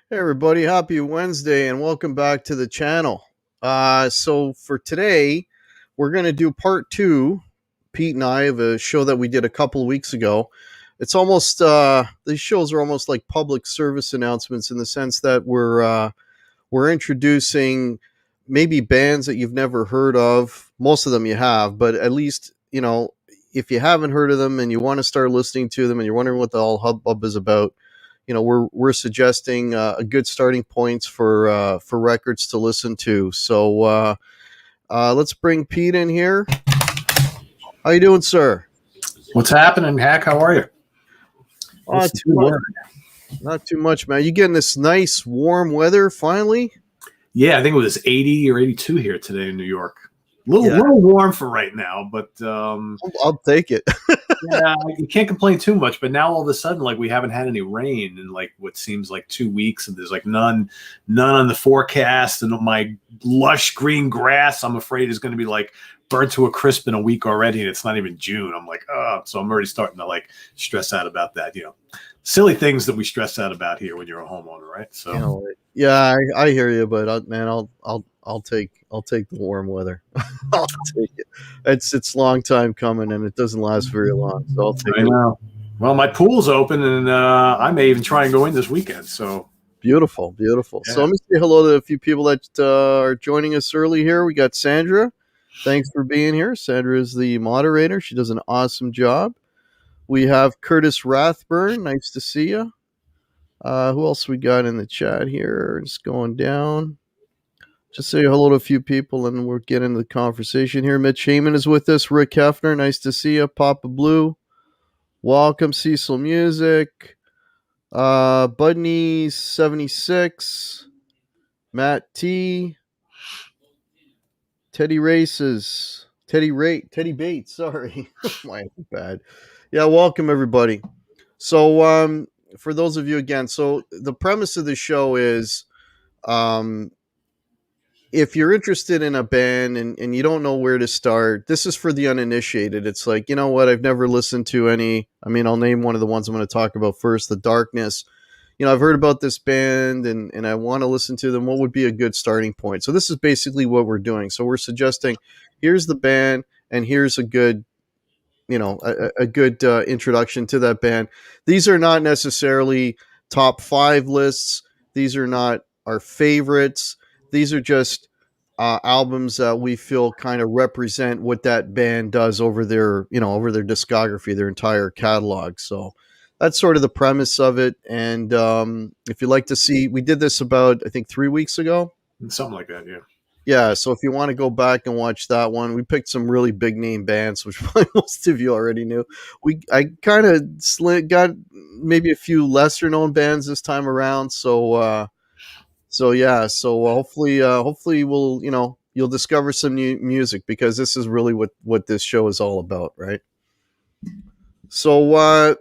Hey everybody, happy Wednesday and welcome back to the channel. So for today, we're going to do part 2, Pete and I, of a show that we did a couple of weeks ago. It's almost, these shows are almost like public service announcements in the sense that we're introducing maybe bands that you've never heard of. Most of them you have, but at least, you know, if you haven't heard of them and you want to start listening to them and you're wondering what the whole hubbub is about, you know, we're suggesting a good starting points for records to listen to. So let's bring Pete in here. How you doing, sir? What's happening, Hack? How are you? Not too much, man. You getting this nice warm weather finally? Yeah, I think it was 80 or 82 here today in New York. A little warm for right now, but I'll take it. yeah, you can't complain too much. But now all of a sudden, like, we haven't had any rain in like what seems like 2 weeks, and there's like none on the forecast. And my lush green grass, I'm afraid, is going to be like burnt to a crisp in a week already, and it's not even June. I'm like, oh, so I'm already starting to like stress out about that. You know, silly things that we stress out about here when you're a homeowner, right? So you know, yeah, I hear you, but man, I'll take the warm weather. I'll take it. It's a long time coming, and it doesn't last very long. So I'll take it. I know. Well, my pool's open, and I may even try and go in this weekend. So beautiful. Yeah. So let me say hello to a few people that are joining us early here. We got Sandra. Thanks for being here. Sandra is the moderator. She does an awesome job. We have Curtis Rathburn. Nice to see you. Who else we got in the chat here? Just going down. Just say hello to a few people and we'll get into the conversation here. Mitch Heyman is with us. Rick Hefner, nice to see you. Papa Blue, welcome. Cecil Music, Budney 76, Matt T, Teddy Races, Teddy Bates. Sorry, my bad. Yeah, welcome everybody. So, for those of you again, so the premise of the show is, if you're interested in a band and you don't know where to start, this is for the uninitiated. It's like, you know what? I've never listened to any. I mean, I'll name one of the ones I'm going to talk about first, The Darkness. You know, I've heard about this band and I want to listen to them. What would be a good starting point? So this is basically what we're doing. So we're suggesting, here's the band and here's a good, you know, a good introduction to that band. These are not necessarily top 5 lists. These are not our favorites. These are just albums that we feel kind of represent what that band does over their discography, their entire catalog. So that's sort of the premise of it. And if you'd like to see, we did this about, I think, 3 weeks ago. Something like that, yeah. Yeah, so if you want to go back and watch that one, we picked some really big name bands, which probably most of you already knew. I kind of got maybe a few lesser known bands this time around. So hopefully we'll, you know, you'll discover some new music, because this is really what this show is all about, right? So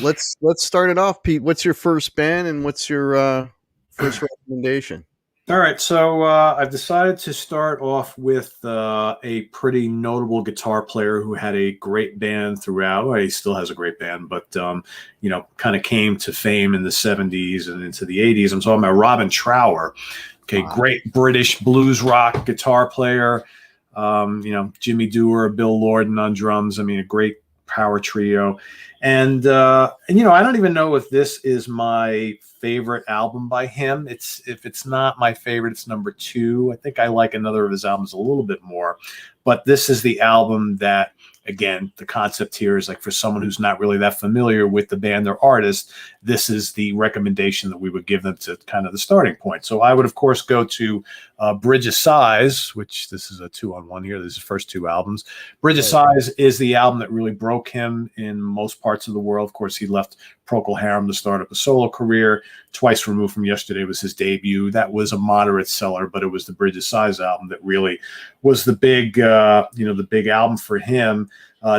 let's start it off, Pete. What's your first band and what's your first recommendation? All right, so I've decided to start off with a pretty notable guitar player who had a great band throughout. Well, he still has a great band, but you know, kind of came to fame in the 70s and into the 80s. I'm talking about Robin Trower. Okay, great British blues rock guitar player. You know, Jimmy Dore, Bill Lorden on drums. I mean, a great power trio. And you know, I don't even know if this is my favorite album by him. If it's not my favorite, it's number 2. I think I like another of his albums a little bit more, but this is the album that again, the concept here is like for someone who's not really that familiar with the band or artist, this is the recommendation that we would give them to kind of the starting point. So I would, of course, go to Bridge of Sighs, which this is a 2-on-1 here. This is the first two albums. Bridge of Sighs is the album that really broke him in most parts of the world. Of course, he left Procol Harum to start up a solo career. Twice Removed from Yesterday was his debut. That was a moderate seller, but it was the Bridge of Sighs album that really was the big, the big album for him.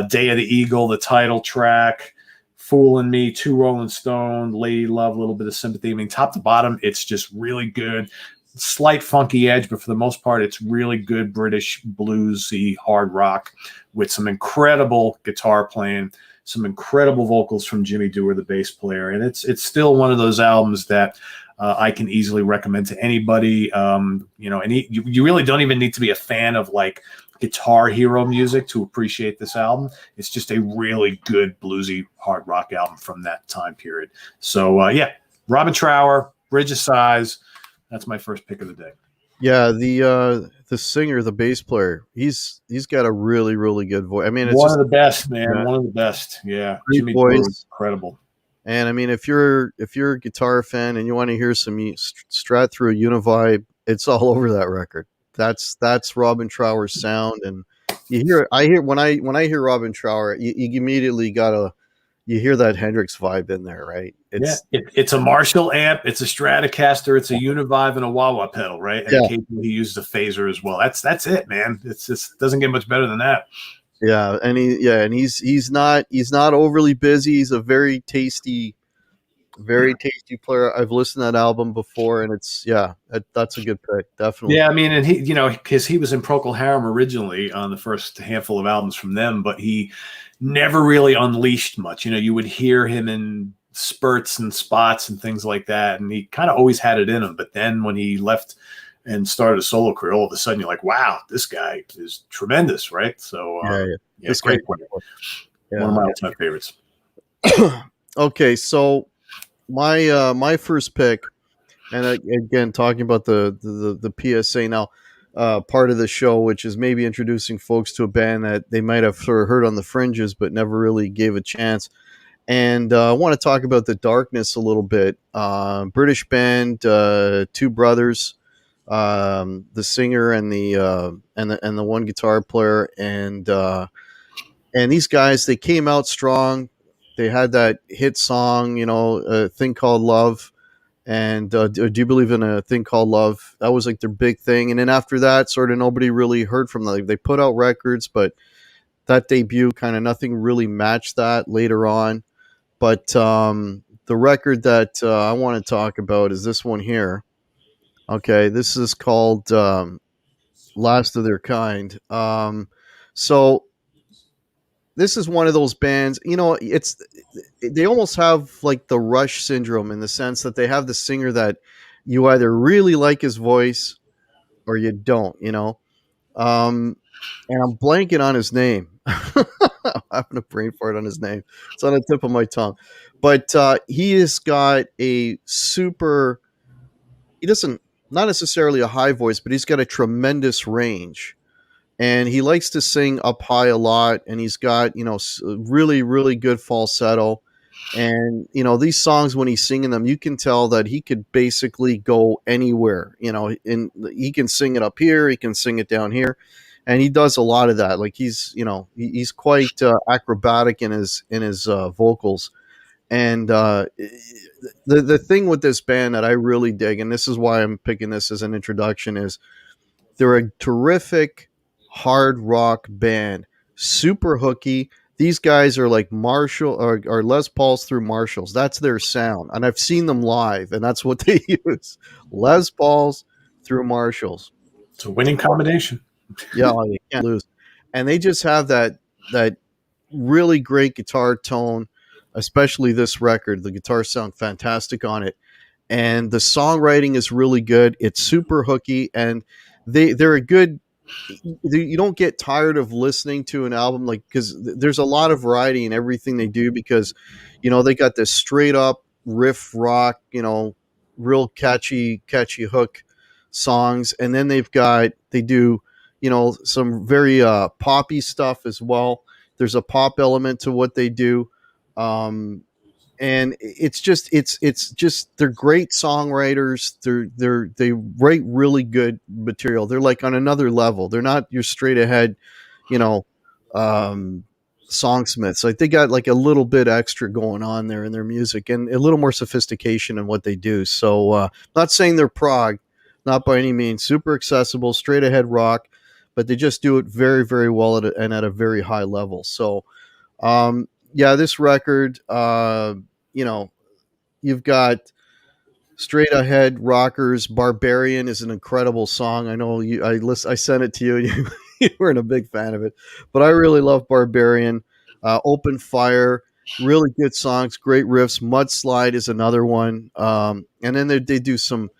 Day of the Eagle, the title track, Foolin' Me, Two Rolling Stone, Lady Love, a little bit of Sympathy. I mean, top to bottom, it's just really good. Slight funky edge, but for the most part, it's really good British bluesy hard rock with some incredible guitar playing, some incredible vocals from Jimmy Dewar, the bass player, and it's still one of those albums that I can easily recommend to anybody. And you really don't even need to be a fan of like Guitar Hero music to appreciate this album. It's just a really good bluesy hard rock album from that time period. So Robin Trower, Bridge of Sighs. That's my first pick of the day. Yeah, the singer, the bass player, he's got a really, really good voice. I mean, it's one just of the best, man. Yeah. One of the best. Yeah, Jimmy Dewar is incredible. And I mean, if you're a guitar fan and you want to hear some Strat through a Univibe, it's all over that record. That's Robin Trower's sound, and when I hear Robin Trower, you immediately you hear that Hendrix vibe in there, right? It's a Marshall amp, it's a Stratocaster, it's a Univibe, and a wah-wah pedal, right? And occasionally he uses a phaser as well. That's it, man. It's just doesn't get much better than that. Yeah, and he's not overly busy. He's a very tasty player. I've listened to that album before, and that's a good pick, definitely. Yeah, I mean, and he, because he was in Procol Harum originally on the first handful of albums from them, but he never really unleashed much. You would hear him in spurts and spots and things like that, and he kind of always had it in him. But then when he left and started a solo career, all of a sudden you're like, wow, this guy is tremendous, right? So it's great player. One of my all-time favorites. Okay, so my first pick, and again talking about the PSA now, part of the show, which is maybe introducing folks to a band that they might have sort of heard on the fringes but never really gave a chance. And I want to talk about The Darkness a little bit. British band, two brothers, the singer and the one guitar player, and these guys, they came out strong. They had that hit song, A Thing Called Love, and Do You Believe in a Thing Called Love? That was like their big thing. And then after that, sort of nobody really heard from them. They put out records, but that debut kind of nothing really matched that later on. But the record that I want to talk about is this one here. Okay, this is called Last of Their Kind. So this is one of those bands, they almost have like the Rush syndrome in the sense that they have the singer that you either really like his voice or you don't, and I'm blanking on his name. I'm having a brain fart on his name. It's on the tip of my tongue. But he has got he doesn't, not necessarily a high voice, but he's got a tremendous range. And he likes to sing up high a lot, and he's got, really, really good falsetto. And, these songs, when he's singing them, you can tell that he could basically go anywhere, and he can sing it up here, he can sing it down here. And he does a lot of that. Like he's quite acrobatic in his vocals. And the thing with this band that I really dig, and this is why I'm picking this as an introduction, is they're a terrific hard rock band, super hooky. These guys are like Marshall or Les Pauls through Marshalls. That's their sound, and I've seen them live, and that's what they use: Les Pauls through Marshalls. It's a winning combination. Yeah, you can't lose. And they just have that really great guitar tone, especially this record. The guitars sound fantastic on it, and the songwriting is really good. It's super hooky, and they're a good. You don't get tired of listening to an album, like, because there's a lot of variety in everything they do, because they got this straight up riff rock, real catchy hook songs, and then they do some very poppy stuff as well. There's a pop element to what they do. And it's just they're great songwriters. They write really good material. They're like on another level. They're not your straight ahead, you know, um, songsmiths. Like they got like a little bit extra going on there in their music and a little more sophistication in what they do. So not saying they're prog, not by any means. Super accessible, straight ahead rock, but they just do it very very well and at a very high level. So yeah, this record, you know, you've got straight ahead rockers. Barbarian is an incredible song. I know you. I sent it to you. And you weren't a big fan of it, but I really love Barbarian. Open Fire, really good songs, great riffs. Mudslide is another one, and then they do some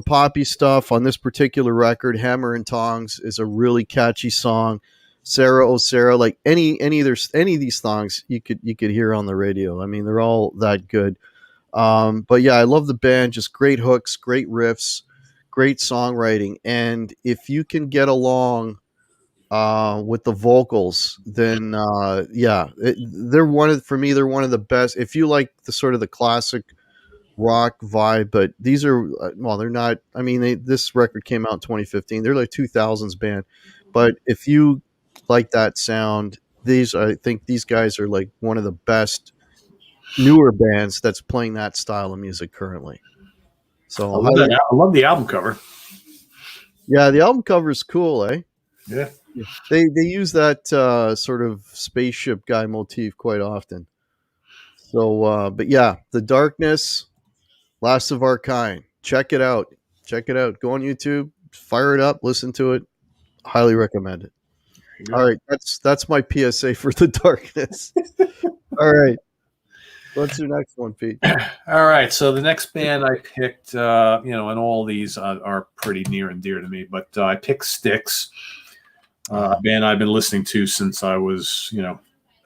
poppy stuff on this particular record. Hammer and Tongs is a really catchy song. Sarah Oh Sarah, like any of these songs you could hear on the radio. I mean, they're all that good. But yeah, I love the band. Just great hooks, great riffs, great songwriting. And if you can get along with the vocals, then yeah, they're for me, they're one of the best. If you like the sort of the classic rock vibe, but these are well, they're not. I mean, this record came out in 2015. They're like 2000s band, but if you like that sound, I think these guys are like one of the best newer bands that's playing that style of music currently. I So love that. I love the album cover. yeah, the album cover is cool, eh? Yeah. They use that sort of spaceship guy motif quite often. So, but yeah, The Darkness, Last of Our Kind. Check it out. Check it out. Go on YouTube, fire it up, listen to it. Highly recommend it. All right, that's my PSA for The Darkness. All right. What's your next one, Pete? All right. So the next band I picked, and all these are pretty near and dear to me, but I picked Styx, a band I've been listening to since I was,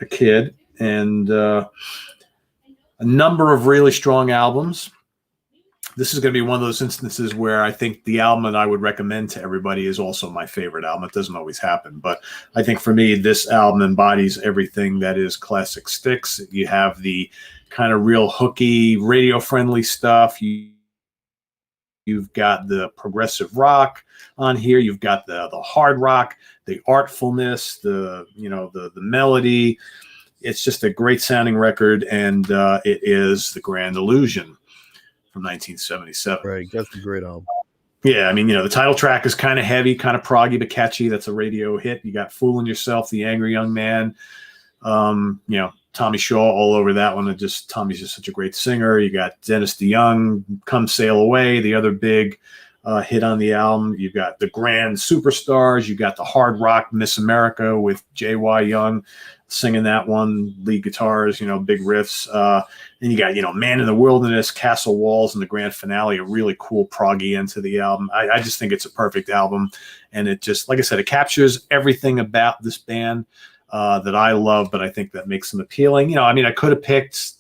a kid, and a number of really strong albums. This is going to be one of those instances where I think the album that I would recommend to everybody is also my favorite album. It doesn't always happen, but I think for me, this album embodies everything that is classic Styx. You have the kind of real hooky, radio-friendly stuff. You've got the progressive rock on here. You've got the hard rock, the artfulness, the melody. It's just a great sounding record, and it is The Grand Illusion from 1977. Right, that's a great album. Yeah, I mean, the title track is kind of heavy, kind of proggy, but catchy. That's a radio hit. You got Fooling Yourself, The Angry Young Man. Tommy Shaw all over that one. Tommy's just such a great singer. You got Dennis DeYoung, Come Sail Away, the other big hit on the album. You've got the Grand Superstars. You got the hard rock Miss America with J.Y. Young singing that one, lead guitars, big riffs. Then you got, Man in the Wilderness, Castle Walls, and the grand finale, a really cool proggy end to the album. I just think it's a perfect album. And it just, like I said, it captures everything about this band that I love, but I think that makes them appealing. I could have picked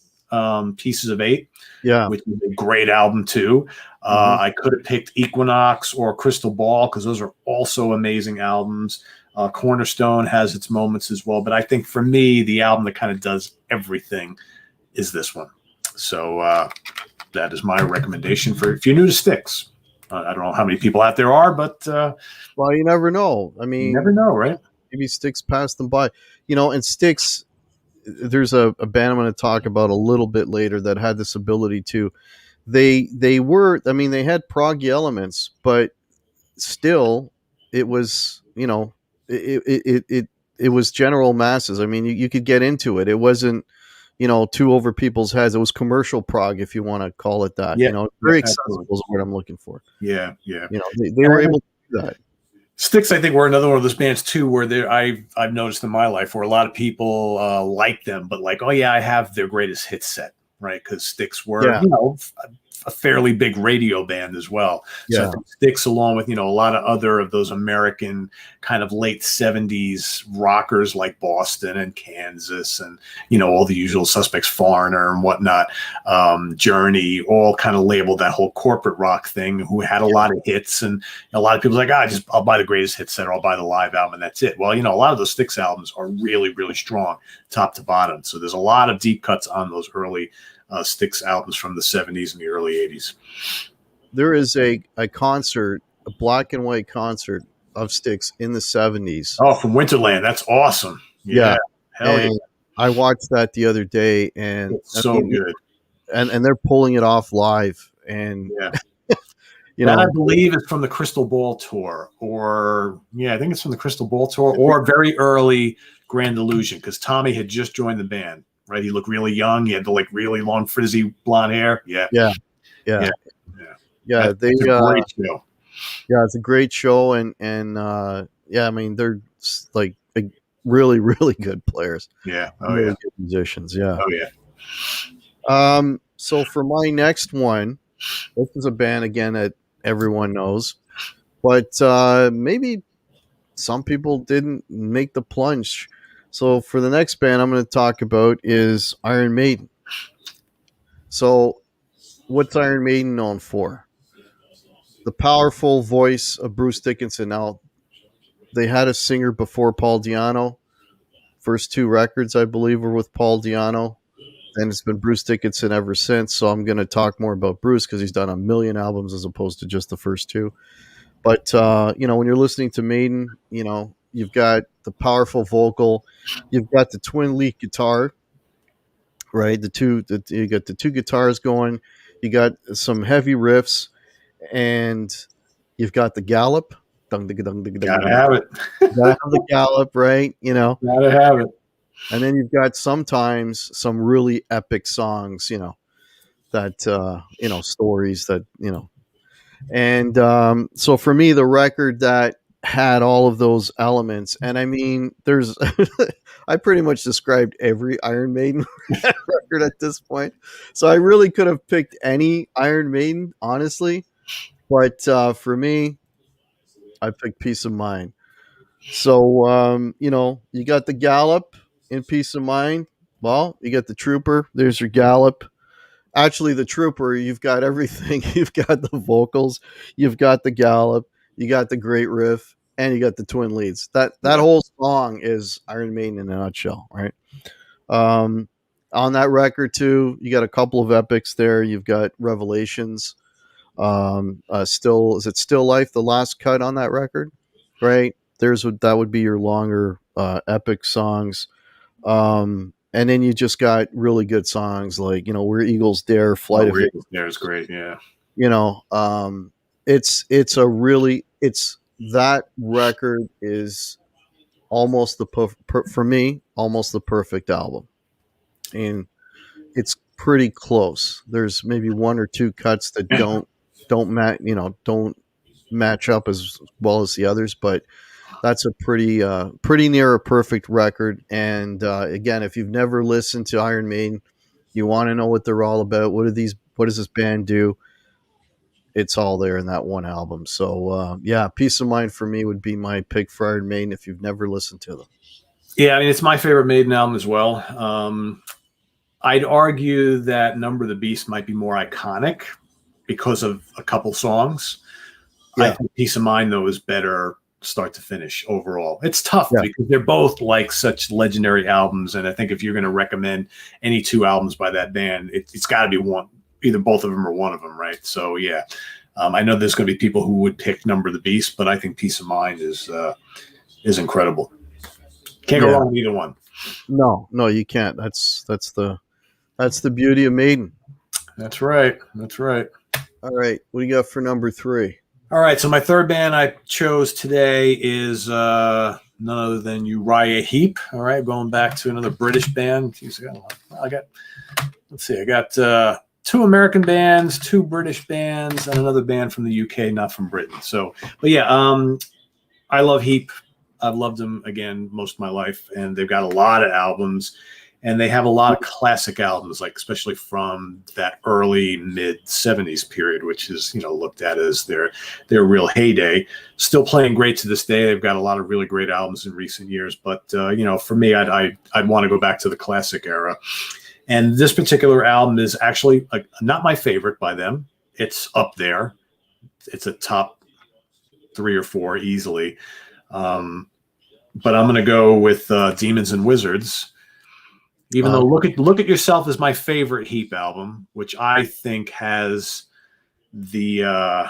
Pieces of Eight, which is a great album too. I could have picked Equinox or Crystal Ball because those are also amazing albums. Cornerstone has its moments as well, but I think for me, the album that kind of does everything is this one. So that is my recommendation for if you're new to Styx. I don't know how many people out there are, but well, you never know. I mean, you never know, right? Maybe Styx passed them by. And Styx, there's a band I'm going to talk about a little bit later that had this ability to. They had prog elements, but still, it was it was general masses. I mean, you could get into it. It wasn't too over people's heads. It was commercial prog, if you want to call it that. Yeah, very accessible is what I'm looking for. Yeah. They were able to do that. Styx, I think, were another one of those bands too, where I've noticed in my life where a lot of people like them, but like, oh yeah, I have their greatest hit set, right? Because Styx were, a fairly big radio band as well. So Yeah. I think Styx, along with, a lot of other of those American kind of late 70s rockers like Boston and Kansas and, all the usual suspects, Foreigner and whatnot, Journey, all kind of labeled that whole corporate rock thing, who had a lot of hits. And a lot of people like, I'll buy the greatest hit set, or I'll buy the live album, and that's it. Well, a lot of those Styx albums are really, really strong top to bottom. So there's a lot of deep cuts on those early Styx albums from the 70s and the early 80s. There is a concert, a black and white concert of Styx in the 70s. Oh, from Winterland. That's awesome. Yeah. Hell yeah. I watched that the other day, and it's so good. And they're pulling it off live. And I believe it's from the Crystal Ball tour, or I think it's from the Crystal Ball tour, or very early Grand Illusion, because Tommy had just joined the band. Right, he looked really young. He had the really long frizzy blonde hair. Yeah. It's a great show. Yeah, it's a great show, and I mean, they're like really, really good players. Yeah, really good musicians. Yeah. Oh yeah. So for my next one, this is a band again that everyone knows, but maybe some people didn't make the plunge. So for the next band I'm going to talk about is Iron Maiden. So what's Iron Maiden known for? The powerful voice of Bruce Dickinson. Now, they had a singer before Paul Di'Anno. First two records, I believe, were with Paul Di'Anno. And it's been Bruce Dickinson ever since. So I'm going to talk more about Bruce because he's done a million albums as opposed to just the first two. But, when you're listening to Maiden, you've got the powerful vocal, you've got the twin lead guitar, right? You got the two guitars going, you got some heavy riffs, and you've got the gallop. Gotta have it. Gotta have the gallop, right? Gotta have it. And then you've got sometimes some really epic songs, that stories that and so for me, the record that had all of those elements, and I mean, there's I pretty much described every Iron Maiden record at this point, so I really could have picked any Iron Maiden, honestly, but for me, I picked Peace of Mind. So you got the gallop in Peace of Mind. Well, you got the Trooper. There's your gallop. Actually, the Trooper, you've got everything. You've got the vocals, you've got the gallop, you got the great riff, and you got the twin leads. That whole song is Iron Maiden in a nutshell, right? On that record too, you got a couple of epics there. You've got Revelations. Is it Still Life, the last cut on that record, right? That would be your longer epic songs. And then you just got really good songs like, Where Eagles Dare, Flight of Eagles Dare is great. Yeah. That record is almost for me, almost the perfect album. And it's pretty close. There's maybe one or two cuts that don't match up as well as the others, but that's a pretty near a perfect record. And again, if you've never listened to Iron Maiden, you want to know what they're all about. What does this band do? It's all there in that one album. So Peace of Mind for me would be my pick for Iron Maiden if you've never listened to them. Yeah, I mean, it's my favorite Maiden album as well. I'd argue that Number of the Beast might be more iconic because of a couple songs. Yeah. I think Peace of Mind, though, is better start to finish overall. It's tough because they're both like such legendary albums, and I think if you're going to recommend any two albums by that band, it's got to be one, either both of them or one of them, right? So yeah, I know there's going to be people who would pick Number of the Beast, but I think Peace of Mind is incredible. Can't go wrong with either one. No, you can't. That's the beauty of Maiden. That's right. All right, what do you got for number 3? All right, so my third band I chose today is none other than Uriah Heep. All right, going back to another British band. I got 2 American bands, 2 British bands, and another band from the UK, not from Britain. So, but yeah, I love Heep. I've loved them, again, most of my life, and they've got a lot of albums. And they have a lot of classic albums, like especially from that early mid '70s period, which is looked at as their real heyday. Still playing great to this day. They've got a lot of really great albums in recent years, but for me, I'd want to go back to the classic era. And this particular album is actually not my favorite by them. It's up there. It's a top 3 or 4 easily. But I'm going to go with Demons and Wizards. Even though Look at Yourself is my favorite Heep album, which I think has the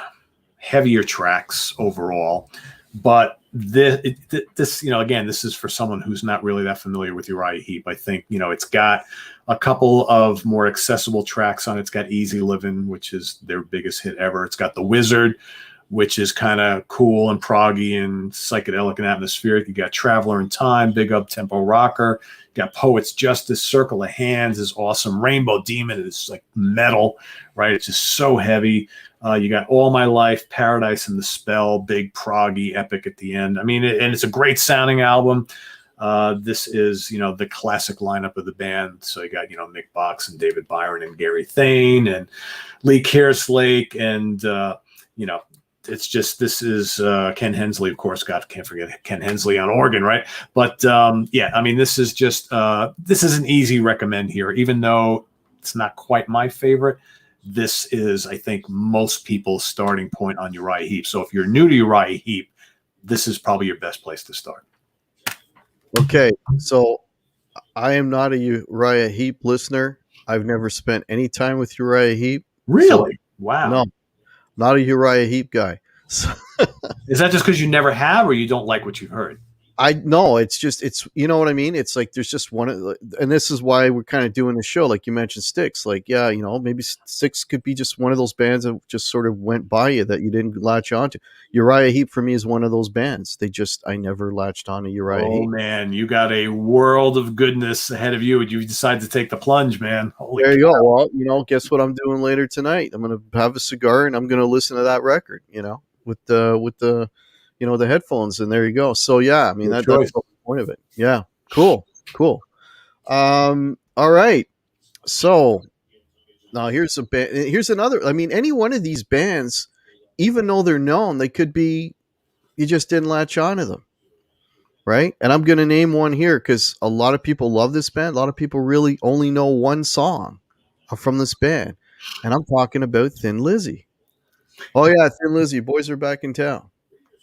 heavier tracks overall. But this again, this is for someone who's not really that familiar with Uriah Heep. I think it's got a couple of more accessible tracks on it. It's got Easy Living, which is their biggest hit ever. It's got The Wizard, which is kind of cool and proggy and psychedelic and atmospheric. You got Traveler in Time, big up-tempo rocker. You got Poet's Justice, Circle of Hands is awesome. Rainbow Demon is like metal, right? It's just so heavy. You got All My Life, Paradise and the Spell, big proggy epic at the end. I mean, and it's a great sounding album. This is, the classic lineup of the band. So you got, Mick Box and David Byron and Gary Thane and Lee Kerslake and, it's just, this is Ken Hensley, of course. God, can't forget Ken Hensley on organ, right? But this is just this is an easy recommend here, even though it's not quite my favorite. This is, I think, most people's starting point on Uriah Heep. So if you're new to Uriah Heep, this is probably your best place to start. Okay, so I am not a Uriah Heep listener. I've never spent any time with Uriah Heep. Really? So, wow. No. Not a Uriah Heep guy. Is that just because you never have, or you don't like what you've heard? It's you know what I mean? It's like there's just one, and this is why we're kind of doing the show. Like you mentioned Styx. Like, yeah, maybe Styx could be just one of those bands that just sort of went by you that you didn't latch onto. Uriah Heep for me is one of those bands. I never latched on to Uriah Heep. Oh man, you got a world of goodness ahead of you, and you decide to take the plunge, man. Holy there you cow. go. Well, guess what I'm doing later tonight? I'm gonna have a cigar and I'm gonna listen to that record. With the the headphones, and there you go. So yeah, I mean that's the point of it. Yeah, cool. All right. So now here's another. I mean, any one of these bands, even though they're known, they could be you just didn't latch onto them, right? And I'm going to name one here because a lot of people love this band. A lot of people really only know one song from this band, and I'm talking about Thin Lizzy. Oh yeah, Thin Lizzy, boys are back in town.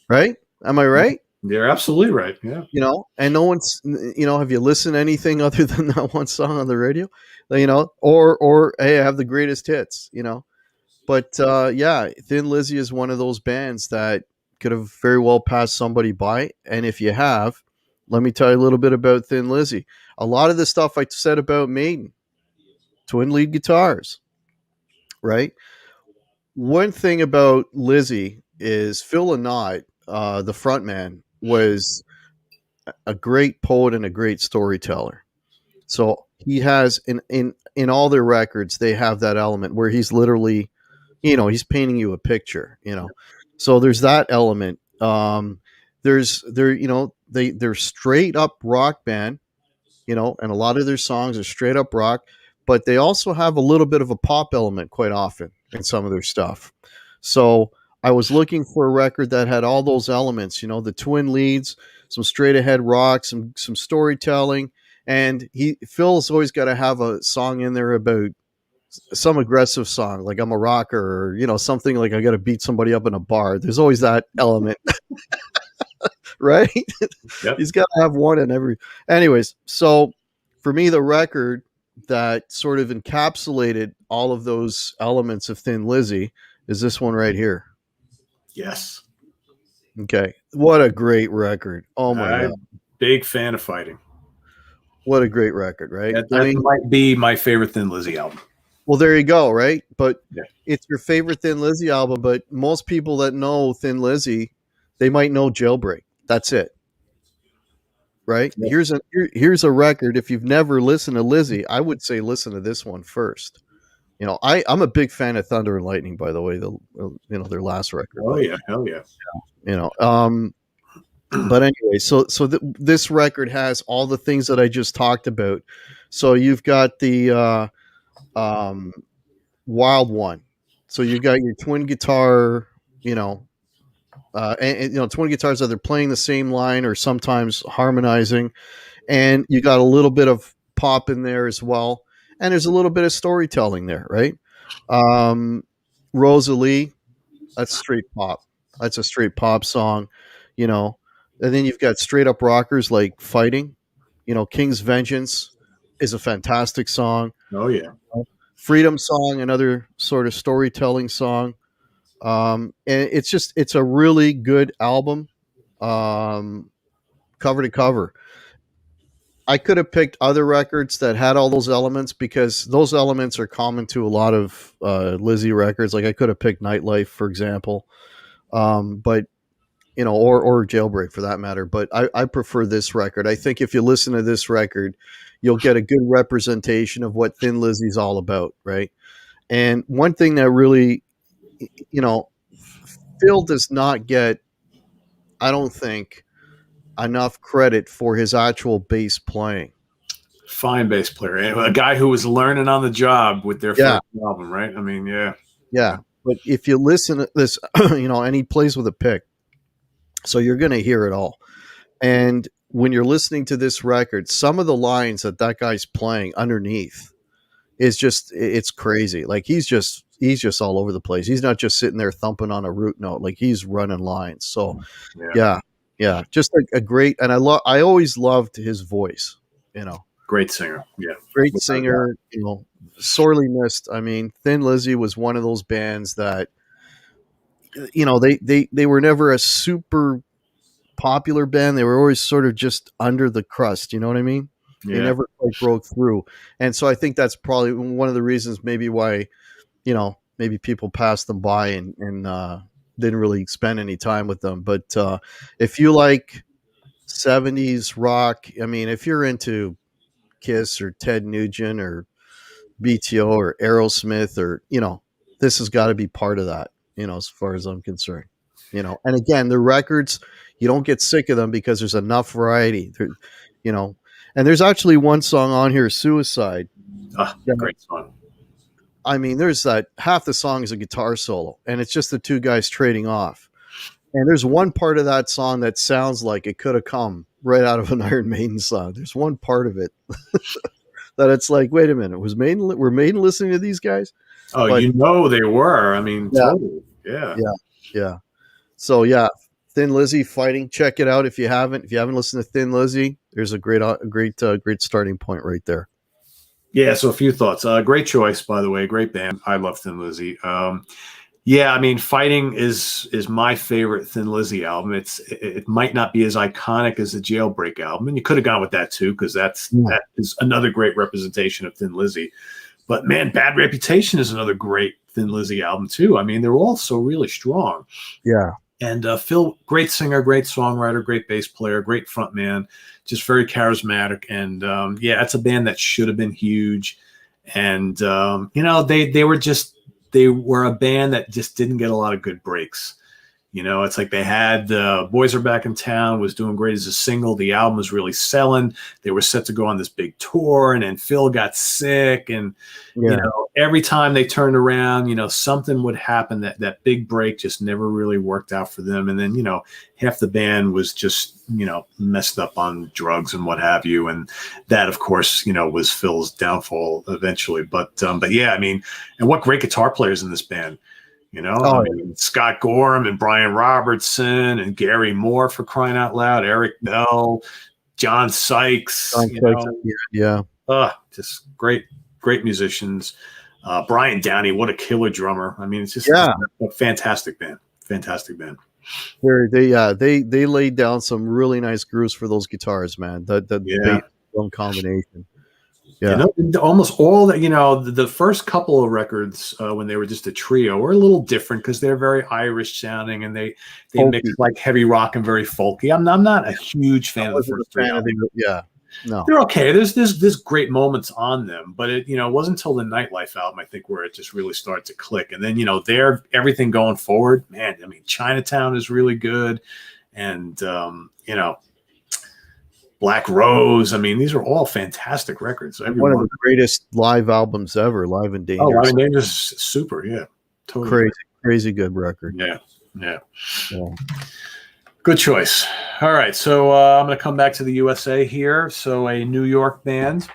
Right? Am I right? You're absolutely right. Yeah. And no one's, have you listened to anything other than that one song on the radio? Or hey, I have the greatest hits, But Thin Lizzy is one of those bands that could have very well passed somebody by. And if you have, let me tell you a little bit about Thin Lizzy. A lot of the stuff I said about Maiden, twin lead guitars, right? One thing about Lizzy is Phil Lynott, the frontman, was a great poet and a great storyteller. So he has in all their records, they have that element where he's literally, he's painting you a picture, So there's that element. They're straight up rock band, and a lot of their songs are straight up rock, but they also have a little bit of a pop element quite often in some of their stuff. So I was looking for a record that had all those elements, the twin leads, some straight ahead rock, some storytelling. And Phil's always got to have a song in there about some aggressive song, like I'm a rocker, or, something like I got to beat somebody up in a bar. There's always that element, right? Yep. He's got to have one in every. Anyways, so for me, the record that sort of encapsulated all of those elements of Thin Lizzy is this one right here. Yes. Okay. What a great record. Oh my God. Big fan of Fighting. What a great record, right? That might be my favorite Thin Lizzy album. Well, there you go, right? But it's your favorite Thin Lizzy album, but most people that know Thin Lizzy, they might know Jailbreak. That's it. Right? Yeah. Here's a record. If you've never listened to Lizzy, I would say listen to this one first. I'm a big fan of Thunder and Lightning, by the way, their last record. Oh yeah, hell yeah. But anyway, so this record has all the things that I just talked about, So you've got the um, wild one. So you got your twin guitar, you know, and, you know, twin guitars either playing the same line or sometimes harmonizing, and you got a little bit of pop in there as well, and there's a little bit of storytelling there, right? Um, Rosalie, that's straight pop. That's a straight pop song, you know. And then you've got straight up rockers like Fighting, you know, King's Vengeance is a fantastic song. Oh yeah. Freedom Song, another sort of storytelling song. And it's a really good album, um, cover to cover. I could have picked other records that had all those elements because those elements are common to a lot of Lizzy records. Like I could have picked Nightlife, for example, but you know, or Jailbreak for that matter. But I prefer this record. I think if you listen to this record, you'll get a good representation of what Thin Lizzy's all about, right? And one thing that really, you know, Phil does not get, I don't think, enough credit for his actual bass playing. Fine bass player, a guy who was learning on the job with their Yeah, first album, right? I mean, yeah, yeah. But if you listen to this, you know, and he plays with a pick, so you're going to hear it all. And when you're listening to this record, some of the lines that guy's playing underneath is just, it's crazy. Like he's just all over the place. He's not just sitting there thumping on a root note. Like he's running lines. So yeah. yeah, just a great, and I always loved his voice, you know. Great singer, yeah, Great without a doubt. singer, you know, sorely missed. I mean, Thin Lizzy was one of those bands that, you know, they were never a super popular band. They were always sort of just under the crust. You know what I mean? They Yeah, never quite broke through. And so I think that's probably one of the reasons maybe why, you know, maybe people passed them by and didn't really spend any time with them. But if you like 70s rock, I mean, if you're into Kiss or Ted Nugent or BTO or Aerosmith, or, you know, this has got to be part of that, you know, as far as I'm concerned, you know. And again, the records, you don't get sick of them because there's enough variety there, you know. And there's actually one song on here, Suicide. that- great song. I mean, there's that half the song is a guitar solo and it's just the two guys trading off. And there's one part of that song that sounds like it could have come right out of an Iron Maiden song. There's one part of it that it's like, wait a minute, were Maiden listening to these guys? Oh, But you know they were. I mean, yeah, totally. Yeah. yeah, yeah. So yeah, Thin Lizzy, Fighting. Check it out if you haven't. If you haven't listened to Thin Lizzy, there's a great starting point right there. Yeah, so a few thoughts. Great choice, by the way. Great band. I love Thin Lizzy. Yeah, I mean, Fighting is my favorite Thin Lizzy album. It might not be as iconic as the Jailbreak album, and you could have gone with that too, because that is another great representation of Thin Lizzy. But man, Bad Reputation is another great Thin Lizzy album too. I mean, they're all so really strong. Yeah, And Phil, great singer, great songwriter, great bass player, great frontman, just very charismatic. And yeah, it's a band that should have been huge. And you know, they were a band that just didn't get a lot of good breaks. You know, it's like they had Boys Are Back in Town was doing great as a single. The album was really selling. They were set to go on this big tour, and then Phil got sick. And, yeah, you know, every time they turned around, you know, something would happen that big break just never really worked out for them. And then, you know, half the band was just, you know, messed up on drugs and what have you. And that, of course, you know, was Phil's downfall eventually. But yeah, I mean, and what great guitar players in this band. You know, oh, I mean, Scott Gorham and Brian Robertson and Gary Moore, for crying out loud, Eric Bell, John Sykes, you know, yeah, just great musicians. Brian Downey, what a killer drummer. I mean, it's just yeah. a fantastic band. Fantastic band. They laid down some really nice grooves for those guitars, man. That Yeah. bass drum combination. You Yeah. know, almost all that, you know, the first couple of records when they were just a trio were a little different because they're very Irish sounding and they mix Folky. like heavy rock and very folky. I'm not a huge fan I of the wasn't first a three fan of albums. yeah. No. They're okay. There's great moments on them, but it, you know, it wasn't until the Nightlife album, I think, where it just really started to click. And then, you know, everything going forward, man, I mean, Chinatown is really good. And, you know, Black Rose. I mean, these are all fantastic records. Every One of one. the greatest live albums ever, Live and Oh, Dangerous. Live and Dangerous is super. Yeah, totally. Crazy, crazy good record. Yeah, yeah. Yeah. Good choice. All right, so I'm going to come back to the USA here. So a New York band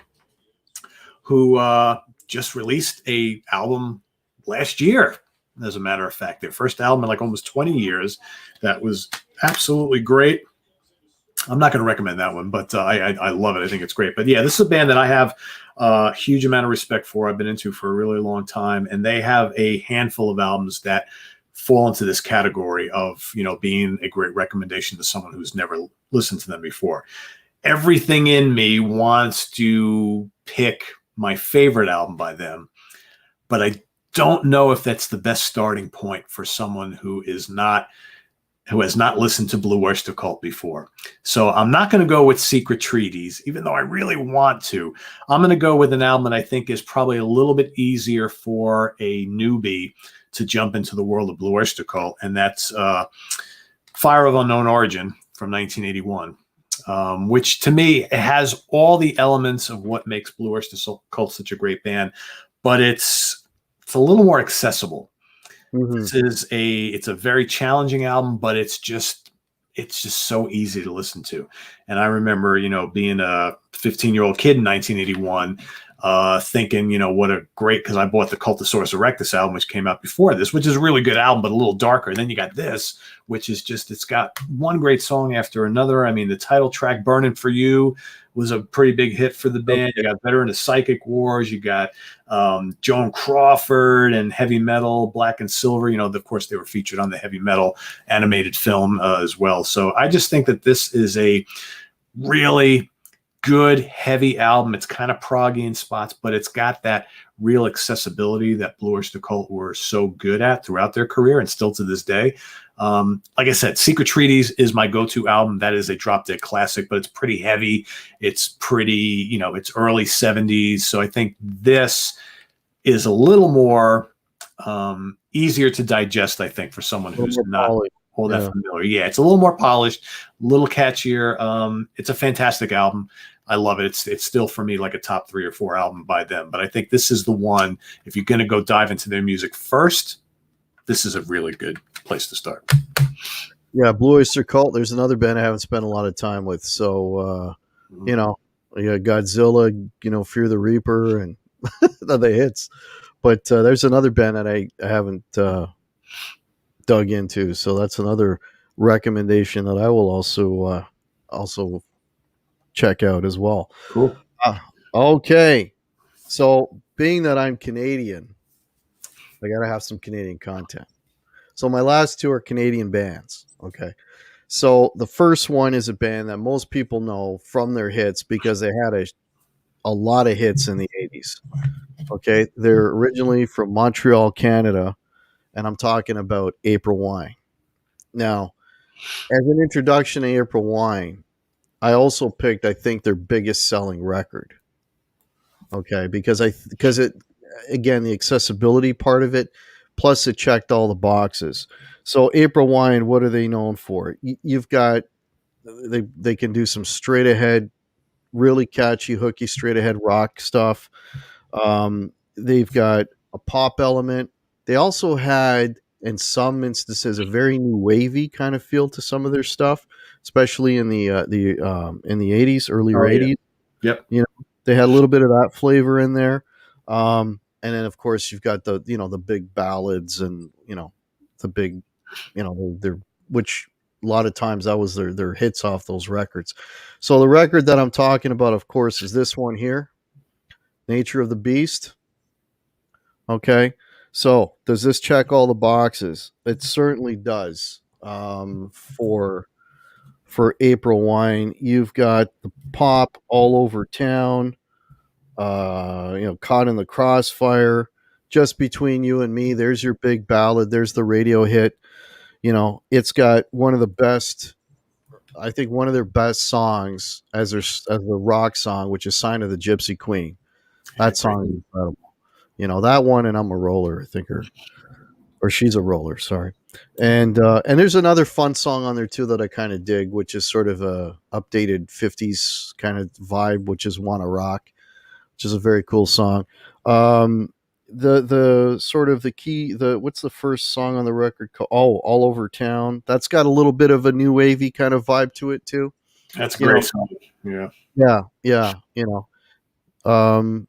who just released a album last year, as a matter of fact. Their first album in like almost 20 years. That was absolutely great. I'm not going to recommend that one, but I love it. I think it's great. But yeah, this is a band that I have a huge amount of respect for. I've been into for a really long time, and they have a handful of albums that fall into this category of, you know, being a great recommendation to someone who's never listened to them before. Everything in me wants to pick my favorite album by them, but I don't know if that's the best starting point for someone who has not listened to Blue Öyster Cult before. So I'm not going to go with Secret Treaties, even though I really want to. I'm going to go with an album that I think is probably a little bit easier for a newbie to jump into the world of Blue Öyster Cult, and that's Fire of Unknown Origin from 1981. Which to me has all the elements of what makes Blue Öyster Cult such a great band, but it's a little more accessible. Mm-hmm. It's a very challenging album, but it's just so easy to listen to. And I remember, you know, being a 15-year-old kid in 1981, thinking, you know, what a great, because I bought the Cultosaurus Erectus album, which came out before this, which is a really good album, but a little darker. And then you got this, which is just, it's got one great song after another. I mean, the title track, Burning for You, was a pretty big hit for the band. You got Better in the Psychic Wars. You got Joan Crawford and Heavy Metal, Black and Silver. You know, of course, they were featured on the Heavy Metal animated film as well. So I just think that this is a really good, heavy album. It's kind of proggy in spots, but it's got that real accessibility that Blue Öyster Cult were so good at throughout their career and still to this day. Like I said, Secret Treaties is my go-to album. That is a drop-dead classic, but it's pretty heavy. It's pretty, you know, it's early 70s. So I think this is a little more easier to digest, I think, for someone who's not all that familiar. Yeah, it's a little more polished, a little catchier. It's a fantastic album. I love it. It's still for me like a top 3 or 4 album by them. But I think this is the one, if you're going to go dive into their music first, this is a really good place to start. Yeah, Blue Öyster Cult. There's another band I haven't spent a lot of time with. So, you know, you got Godzilla, you know, Fear the Reaper, and the hits. But there's another band that I haven't dug into. So that's another recommendation that I will also check out as well. Cool. Okay. So being that I'm Canadian, I got to have some Canadian content. So my last 2 are Canadian bands. Okay. So the first one is a band that most people know from their hits because they had a lot of hits in the 80s. Okay. They're originally from Montreal, Canada, and I'm talking about April Wine. Now, as an introduction to April Wine, I also picked, I think, their biggest selling record. Okay, because it, again, the accessibility part of it, plus it checked all the boxes. So April Wine, what are they known for? You've got they can do some straight ahead, really catchy, hooky, straight ahead rock stuff. They've got a pop element. They also had, in some instances, a very new wavy kind of feel to some of their stuff, especially in the 80s, earlier 80s. Yep. You know, they had a little bit of that flavor in there. And then of course you've got the, you know, the big ballads and, you know, the big, you know, which a lot of times that was their hits off those records. So the record that I'm talking about, of course, is this one here, Nature of the Beast. Okay. So does this check all the boxes? It certainly does. For April Wine, you've got the pop all over town, you know, Caught in the Crossfire, Just Between You and Me. There's your big ballad. There's the radio hit. You know, it's got one of the best, I think one of their best songs as a rock song, which is Sign of the Gypsy Queen. That song is incredible. You know, that one and I'm a Roller, I think, or She's a Roller, sorry. And there's another fun song on there too that I kind of dig, which is sort of a updated '50s kind of vibe, which is "Wanna Rock," which is a very cool song. The sort of the key the what's the first song on the record called? Oh, "All Over Town." That's got a little bit of a new wavy kind of vibe to it too. That's a You know, great song. Yeah. yeah.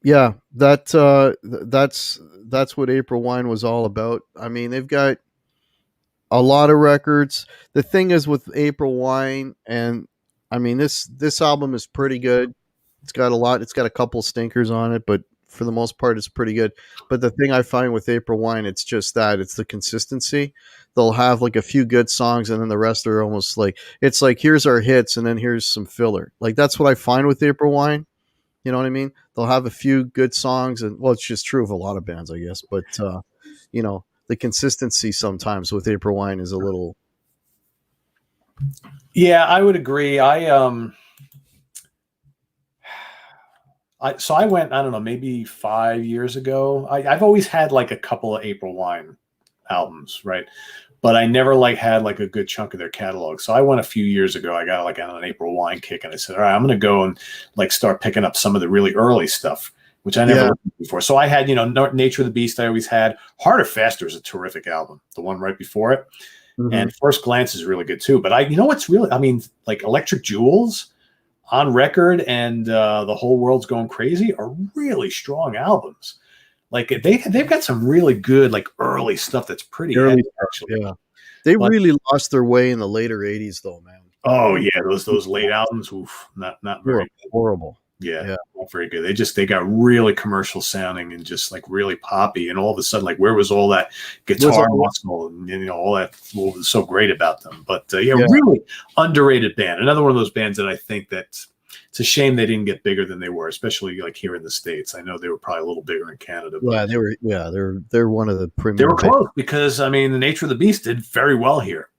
Yeah, that's what April Wine was all about. I mean, they've got a lot of records. The thing is with April Wine, and I mean this album is pretty good. It's got a lot. It's got a couple stinkers on it, but for the most part, it's pretty good. But the thing I find with April Wine, it's just that it's the consistency. They'll have like a few good songs, and then the rest are almost like it's like here's our hits, and then here's some filler. Like that's what I find with April Wine. You know what I mean? They'll have a few good songs, and well, it's just true of a lot of bands, I guess. But the consistency sometimes with April Wine is a little. Yeah, I would agree. So I went, I don't know, maybe 5 years ago. I've always had like a couple of April Wine albums, right? But I never like had like a good chunk of their catalog. So I went a few years ago. I got like on an April Wine kick, and I said, all right, I'm going to go and like start picking up some of the really early stuff, which I never listened to before. So I had, Nature of the Beast. I always had. Harder Faster is a terrific album. The one right before it, and First Glance is really good too. But what's really, I mean, like Electric Jewels on record and The Whole World's Going Crazy are really strong albums. Like they've got some really good like early stuff that's pretty heavy, actually. Yeah, they really lost their way in the later '80s, though, man. Oh yeah, those late albums, oof, not very horrible. Yeah, not very good. They got really commercial sounding and just like really poppy, and all of a sudden, like where was all that guitar muscle and all that what was so great about them? But really underrated band. Another one of those bands that I think that. It's a shame they didn't get bigger than they were, especially like here in the States. I know they were probably a little bigger in Canada. But they were. Yeah, they're one of the premier. They were close because I mean, The Nature of the Beast did very well here.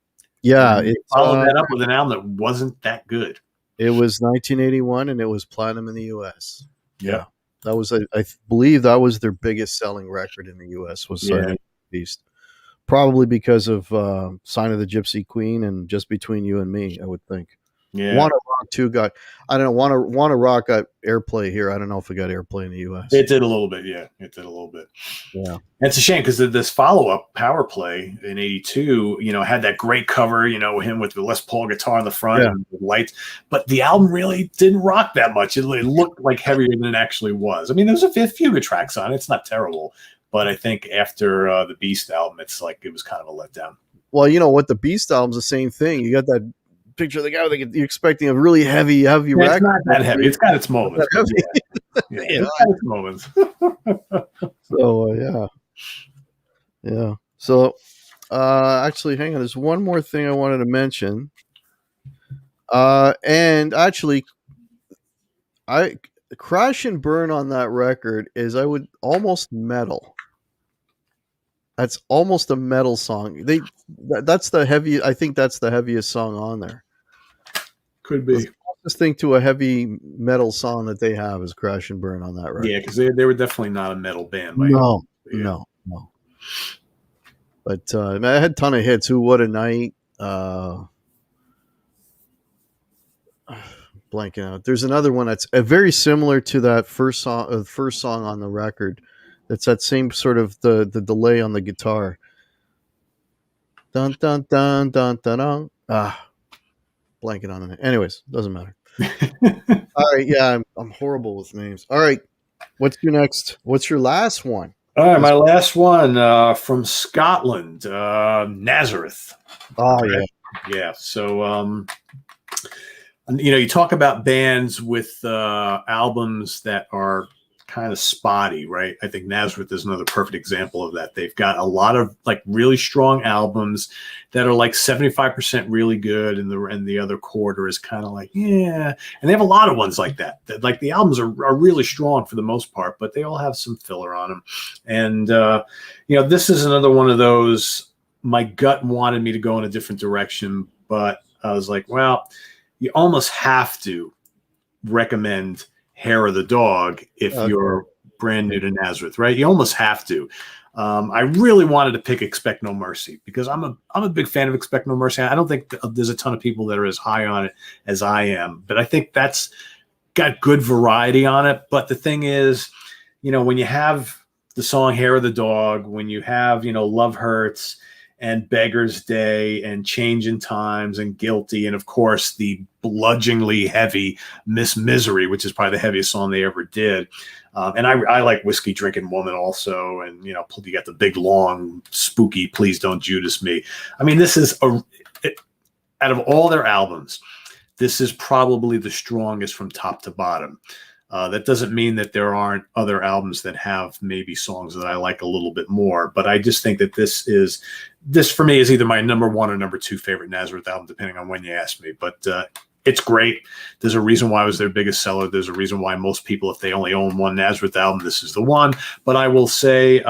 Yeah, it followed that up with an album that wasn't that good. It was 1981, and it was platinum in the U.S. Yeah, that was I believe that was their biggest selling record in the U.S. was Nature of the Beast, probably because of Sign of the Gypsy Queen and Just Between You and Me. I would think. Yeah, Wanna Rock 2 got. I don't know. Wanna Rock got airplay here. I don't know if it got airplay in the U.S. It did a little bit. Yeah, it did a little bit. Yeah, and it's a shame because this follow-up Power Play in '82, had that great cover, him with the Les Paul guitar in the front and the lights, but the album really didn't rock that much. It looked like heavier than it actually was. I mean, there's a few good tracks on it. It's not terrible, but I think after the Beast album, it's like it was kind of a letdown. Well, you know what? The Beast album's the same thing. You got that picture of the guy you're expecting a really heavy record. It's not that heavy. It's got its moments. It's got its moments. So yeah. So actually, hang on. There's one more thing I wanted to mention. And actually, I Crash and Burn on that record is almost metal. That's almost a metal song. That's the heavy. I think that's the heaviest song on there. Could be. The closest thing to a heavy metal song that they have is Crash and Burn on that record. Yeah, because they were definitely not a metal band. No. But I had a ton of hits. Who? What a Night. Blanking out. There's another one that's very similar to that first song on the record. It's that same sort of the delay on the guitar. Dun dun dun dun dun dun. Blanking on it. Anyways, doesn't matter. All right, yeah, I'm horrible with names. All right, what's your last one? All right, my last one from Scotland, Nazareth. Oh yeah, yeah. So you talk about bands with albums that are kind of spotty, right? I think Nazareth is another perfect example of that. They've got a lot of like really strong albums that are like 75% really good, and the other quarter is kind of like, yeah. And they have a lot of ones like that. Like the albums are really strong for the most part, but they all have some filler on them. And this is another one of those. My gut wanted me to go in a different direction, but I was like, well, you almost have to recommend Hair of the Dog if you're brand new to Nazareth, right? You almost have to. I really wanted to pick Expect No Mercy because I'm a big fan of Expect No Mercy. I don't think there's a ton of people that are as high on it as I am, but I think that's got good variety on it. But the thing is, when you have the song Hair of the Dog, when you have, Love Hurts and Beggar's Day and Changing Times and Guilty, and of course the bludgeoningly heavy Miss Misery, which is probably the heaviest song they ever did. And I like Whiskey Drinking Woman also. And, you got the big, long, spooky Please Don't Judas Me. I mean, this is out of all their albums, this is probably the strongest from top to bottom. That doesn't mean that there aren't other albums that have maybe songs that I like a little bit more, but I just think that this for me is either my number one or number two favorite Nazareth album, depending on when you ask me. But it's great. There's a reason why it was their biggest seller. There's a reason why most people, if they only own one Nazareth album, this is the one. But I will say,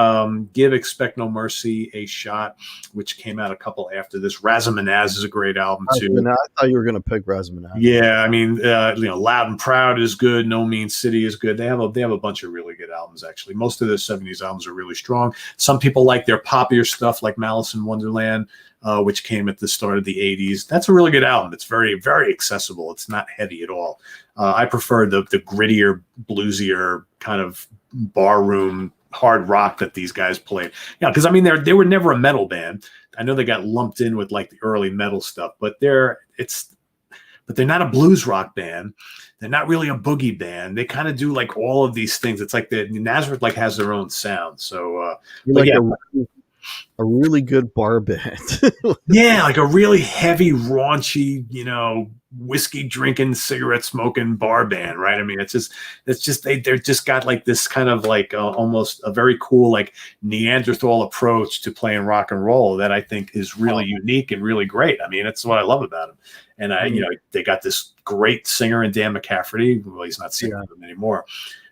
give Expect No Mercy a shot, which came out a couple after this. Razamanaz is a great album too. I thought you were going to pick Razamanaz. Yeah, I mean, Loud and Proud is good. No Mean City is good. They have a bunch of really good albums actually. Most of their '70s albums are really strong. Some people like their poppier stuff, like Malice in Wonderland, which came at the start of the '80s. That's a really good album. It's very, very accessible. It's not heavy at all. I prefer the grittier, bluesier kind of barroom hard rock that these guys played. Yeah, because I mean they were never a metal band. I know they got lumped in with like the early metal stuff, but they're not a blues rock band. They're not really a boogie band. They kind of do like all of these things. It's like the Nazareth like has their own sound. So a really good bar band. Yeah, like a really heavy, raunchy, whiskey drinking, cigarette smoking bar band, right? I mean, they're just got like this kind of like almost a very cool like Neanderthal approach to playing rock and roll that I think is really unique and really great. I mean, that's what I love about them. And they got this great singer in Dan McCafferty. Well, he's not singing with them anymore.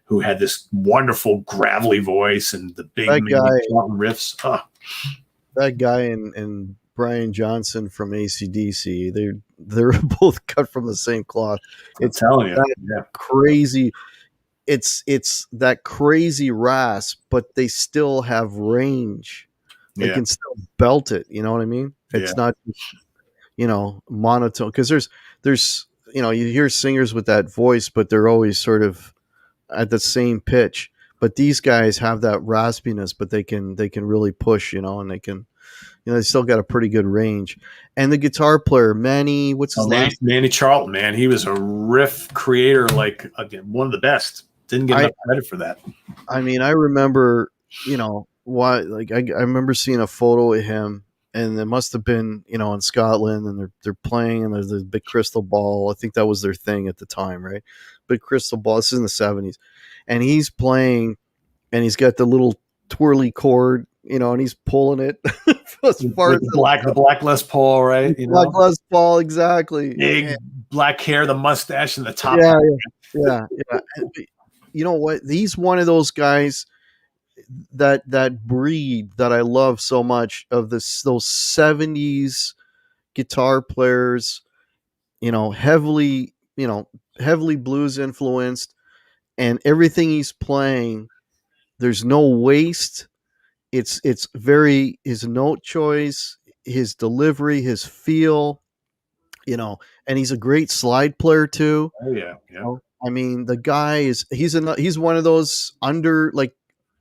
Who had this wonderful gravelly voice and the big riffs. That guy and Brian Johnson from AC/DC, they're both cut from the same cloth. I'm telling you, crazy. It's that crazy rasp, but they still have range. They can still belt it. You know what I mean? It's not, monotone. Because there's you hear singers with that voice, but they're always sort of at the same pitch. But these guys have that raspiness, but they can really push, and they can, they still got a pretty good range. And the guitar player, Manny, what's his name? Manny Charlton, man. He was a riff creator, like one of the best. Didn't get enough credit for that. I mean, I remember, why, like I remember seeing a photo of him, and it must have been, in Scotland, and they're playing, and there's the big crystal ball. I think that was their thing at the time, right? Big crystal ball. This is in the '70s. And he's playing, and he's got the little twirly cord, and he's pulling it as far as the black Les Paul, right? Black Les Paul, exactly. Big black hair, the mustache, and the top. Yeah. You know what? He's one of those guys that breed that I love so much of those '70s guitar players, heavily blues influenced. And everything he's playing, there's no waste. It's very, his note choice, his delivery, his feel, and he's a great slide player too. Oh yeah. I mean, the guy he's one of those like,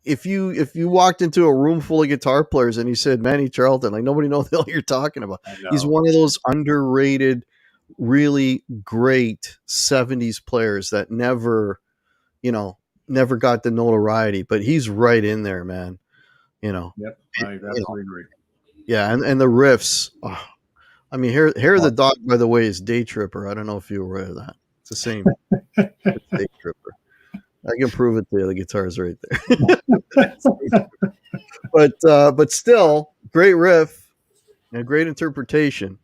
if you walked into a room full of guitar players and you said Manny Charlton, like nobody knows the hell you're talking about. He's one of those underrated, really great '70s players that never got the notoriety, but he's right in there, man. Yep, I absolutely agree. Yeah, and the riffs. Oh, I mean, Hair of the Dog, by the way, is Day Tripper. I don't know if you were aware of that. It's the same. It's Day Tripper. I can prove it to you. The guitar's right there. but still, great riff and great interpretation.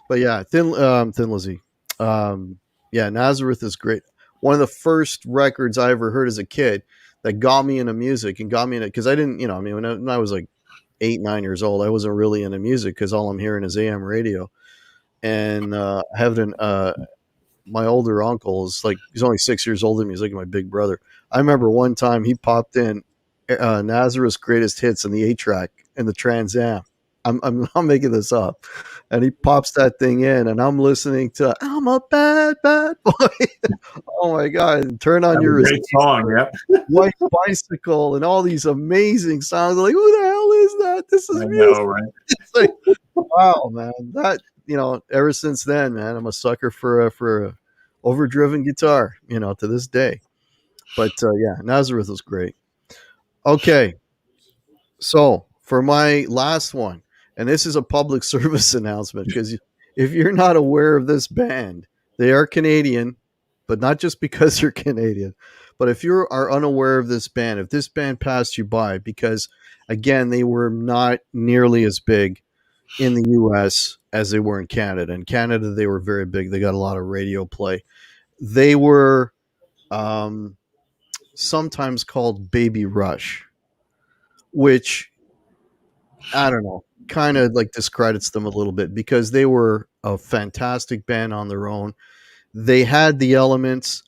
But yeah, Thin Lizzy. Nazareth is great. One of the first records I ever heard as a kid that got me into music and got me into, because I didn't, when I was like 8, 9 years old, I wasn't really into music because all I'm hearing is AM radio. And having my older uncle is like, he's only 6 years older than me. He's like my big brother. I remember one time he popped in Nazareth's greatest hits in the 8-track and the Trans Am. I'm making this up, and he pops that thing in, and I'm listening to "I'm a bad bad boy." Oh my god! Turn on That's a your great song. Yep. White Bicycle and all these amazing songs. Like, who the hell is that? This is I music. know, right? It's like, wow, man. That, ever since then, man, I'm a sucker for a overdriven guitar. To this day. But yeah, Nazareth was great. Okay, so for my last one, and this is a public service announcement, because if you're not aware of this band, they are Canadian, but not just because you're Canadian. But if you are unaware of this band, if this band passed you by, because again, they were not nearly as big in the US as they were in Canada. In Canada, they were very big. They got a lot of radio play. They were sometimes called Baby Rush, which I don't know, kind of like discredits them a little bit, because they were a fantastic band on their own. They had the elements,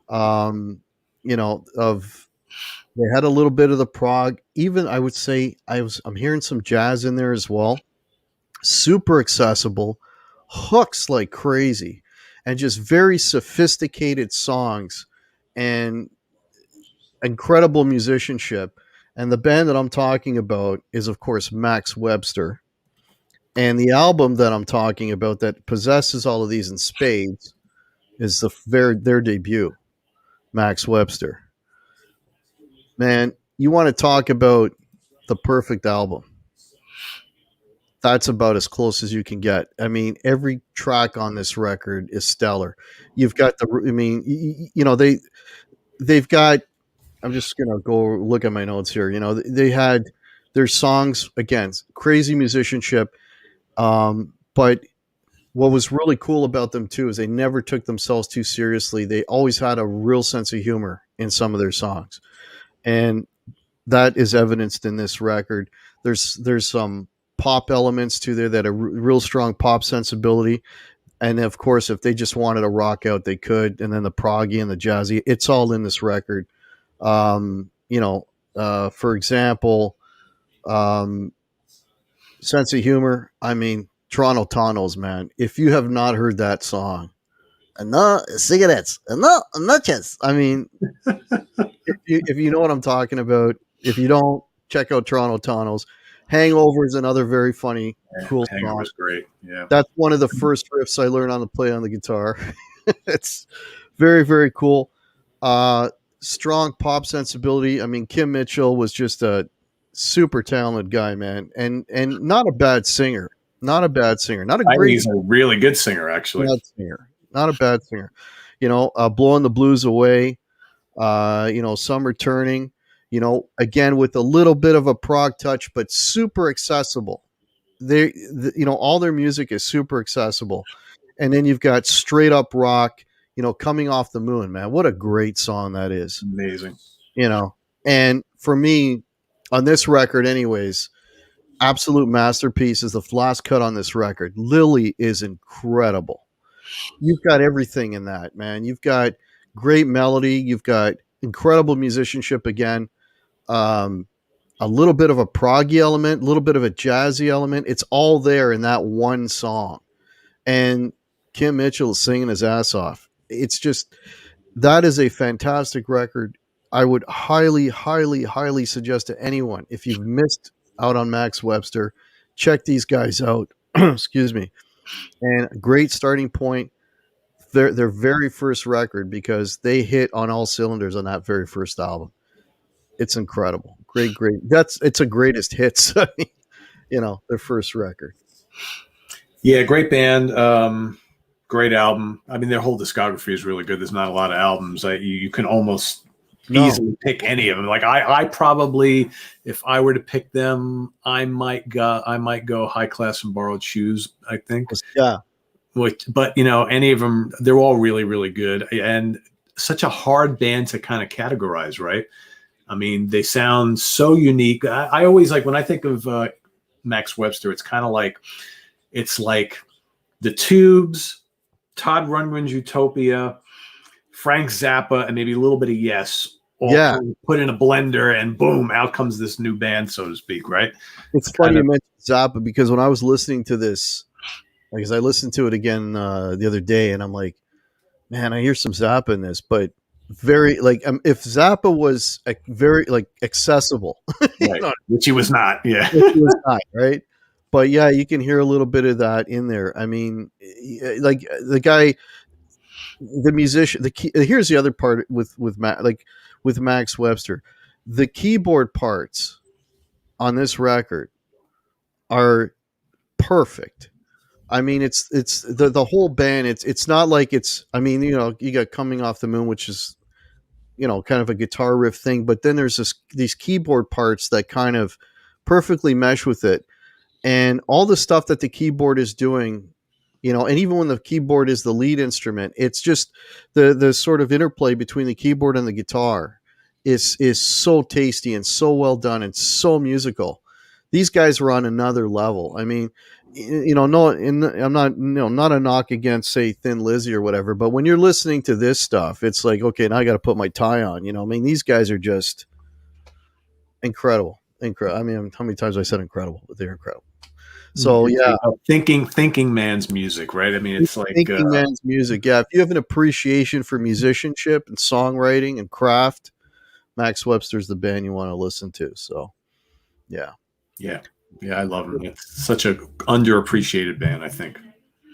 of they had a little bit of the prog. Even I would say I'm hearing some jazz in there as well. Super accessible, hooks like crazy, and just very sophisticated songs and incredible musicianship. And the band that I'm talking about is, of course, Max Webster. And the album that I'm talking about that possesses all of these in spades is their debut, Max Webster. Man, you want to talk about the perfect album? That's about as close as you can get. I mean, every track on this record is stellar. You've got they've got. I'm just gonna go look at my notes here. They had their songs, again, crazy musicianship. But what was really cool about them too is they never took themselves too seriously. They always had a real sense of humor in some of their songs, and that is evidenced in this record. There's some pop elements to there that are real strong pop sensibility, and of course, if they just wanted to rock out, they could. And then the proggy and the jazzy, it's all in this record. For example, um, sense of humor. I mean, Toronto Tunnels, man. If you have not heard that song, no cigarettes, no noches. I mean, if you know what I'm talking about, if you don't, check out Toronto Tunnels. Hangover is another very funny, cool song. Hangover's great. Yeah. That's one of the first riffs I learned on the play on the guitar. It's very, very cool. Strong pop sensibility. I mean, Kim Mitchell was just a super talented guy, man, and not a bad singer. Not a bad singer. Not a I think great he's a really good singer, actually. bad singer. Not a bad singer. Blowing the Blues Away. Some Returning. Again with a little bit of a prog touch, but super accessible. All their music is super accessible. And then you've got Straight Up Rock, Coming Off the Moon, man. What a great song that is. Amazing. And for me, on this record anyways, absolute masterpiece is the last cut on this record. Lily is incredible. You've got everything in that, man. You've got great melody. You've got incredible musicianship again. A little bit of a proggy element, a little bit of a jazzy element. It's all there in that one song. And Kim Mitchell is singing his ass off. It's just, that is a fantastic record. I would highly, highly, highly suggest to anyone, if you've missed out on Max Webster, check these guys out. Excuse me. And a great starting point, their very first record, because they hit on all cylinders on that very first album. It's incredible. Great. It's a greatest hits. Their first record. Yeah, great band. Great album. I mean, their whole discography is really good. There's not a lot of albums. You can almost easily pick any of them. Like I probably, if I were to pick them, I might go High Class and Borrowed Shoes, I think. Yeah. But any of them, they're all really, really good, and such a hard band to kind of categorize, right? I mean, they sound so unique. I always like, when I think of Max Webster, it's kind of like, it's like the Tubes, Todd Rundgren's Utopia, Frank Zappa, and maybe a little bit of Yes, all Yeah. kind of put in a blender, and boom, out comes this new band, so to speak, right? It's funny you mentioned Zappa, because when I was listening to this, because I listened to it again the other day, and I'm like, man, I hear some Zappa in this, but very like if Zappa was very like accessible, Right. Which he was not. Yeah. which he was not, right? But yeah, you can hear a little bit of that in there. I mean, like the guy, the musician, the key. Here's the other part with with Max Webster, the keyboard parts on this record are perfect. I mean, it's the whole band. It's not like it's. I mean, you got Coming Off the Moon, which is kind of a guitar riff thing, but then there's these keyboard parts that kind of perfectly mesh with it, and all the stuff that the keyboard is doing. And even when the keyboard is the lead instrument, it's just the sort of interplay between the keyboard and the guitar is so tasty and so well done and so musical. These guys were on another level. I mean, no, I'm not, not a knock against, say, Thin Lizzy or whatever, but when you're listening to this stuff, it's like, okay, now I got to put my tie on. I mean, these guys are just incredible. I mean, how many times I said incredible, but they're incredible. So yeah, thinking man's music, right? I mean, it's like thinking man's music. Yeah, if you have an appreciation for musicianship and songwriting and craft, Max Webster's the band you want to listen to. So, yeah, I love him. It's such a underappreciated band, I think.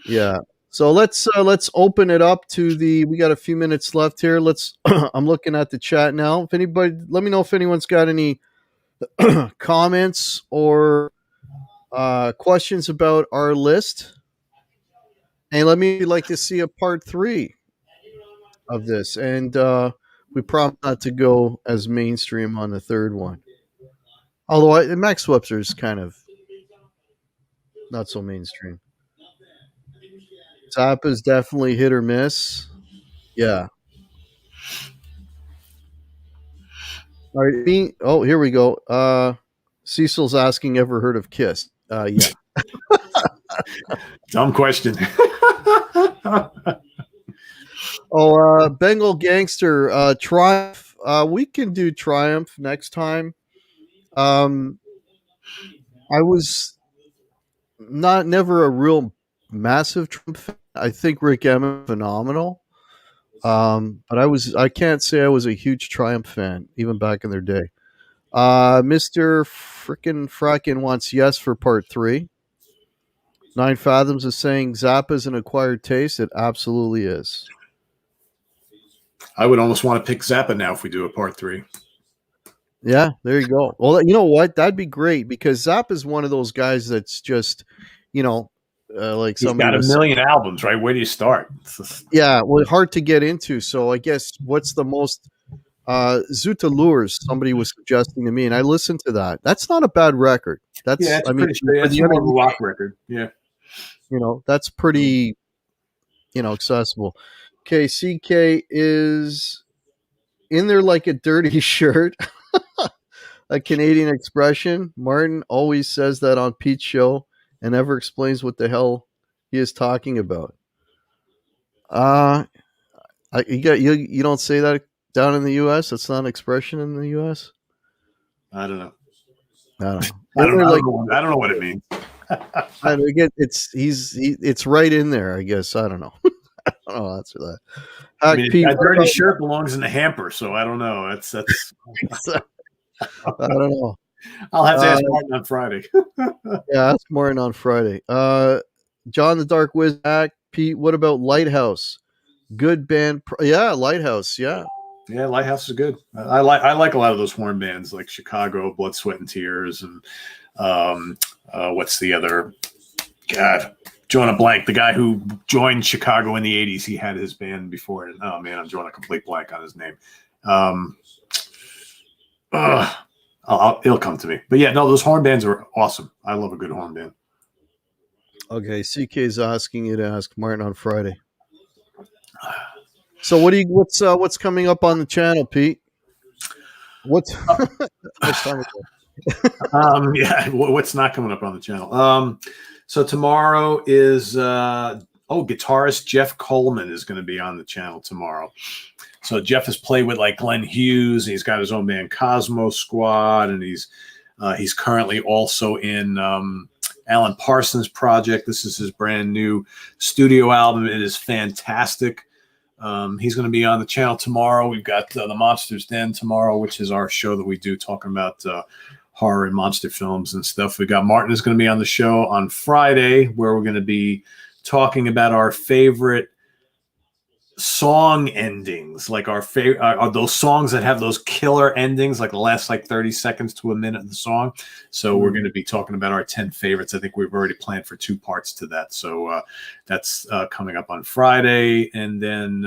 Yeah. So let's open it up to we got a few minutes left here. I'm looking at the chat now. If anybody, let me know if anyone's got any comments or questions about our list. And let me like to see a part 3 of this. And we promise not to go as mainstream on the third one. Although Max Webster is kind of not so mainstream. Zappa is definitely hit or miss. Yeah. All right. Oh, here we go. Cecil's asking, ever heard of Kiss? Yeah. Dumb question. Bengal Gangster, Triumph. We can do Triumph next time. I was never a real massive Trump fan. I think Rick Emmett phenomenal. But I can't say I was a huge Triumph fan, even back in their day. Mr. Frackin wants yes for part 3. 9 Fathoms is saying Zappa's an acquired taste. It absolutely is. I would almost want to pick Zappa now if we do a part 3. Yeah, there you go. Well, you know what? That'd be great, because Zappa's one of those guys that's just, like he's got a million albums, right? Where do you start? Yeah, well, hard to get into. So I guess what's the most Zuta Lures somebody was suggesting to me, and I listened to that. That's not a bad record. That's pretty straight. It's more of a rock record. Yeah. That's pretty accessible. Okay, CK is in there like a dirty shirt. A Canadian expression. Martin always says that on Pete's show and never explains what the hell he is talking about. You don't say that down in the U.S.? That's not an expression in the U.S.? I don't know. I don't know what it means. It's right in there, I guess. I don't know. I don't know. Answer that. Pete, a dirty shirt belongs in the hamper, so I don't know. That's I don't know. I'll have to ask Martin on Friday. Yeah, ask Martin on Friday. John the Dark Wiz back. Pete, what about Lighthouse? Good band. Yeah, Lighthouse. Yeah. Yeah, Lighthouse is good. I like a lot of those horn bands like Chicago, Blood, Sweat, and Tears, and what's the other? God, drawing a blank. The guy who joined Chicago in the 80s, he had his band before it. Oh man, I'm drawing a complete blank on his name. It'll come to me. But yeah, no, those horn bands are awesome. I love a good horn band. Okay, CK's asking you to ask Martin on Friday. So what's coming up on the channel, Pete? What's what's not coming up on the channel? So tomorrow is guitarist Jeff Coleman is going to be on the channel tomorrow. So Jeff has played with like Glenn Hughes. He's got his own band Cosmo Squad, and he's currently also in Alan Parsons' project. This is his brand new studio album. It is fantastic. He's going to be on the channel tomorrow. We've got the Monsters Den tomorrow, which is our show that we do talking about horror and monster films and stuff. We got Martin is going to be on the show on Friday, where we're going to be talking about our favorite song endings, like our favorite are those songs that have those killer endings, like the last like 30 seconds to a minute of the song. So we're going to be talking about our 10 favorites. I think we've already planned for 2 parts to that. So that's coming up on Friday. And then,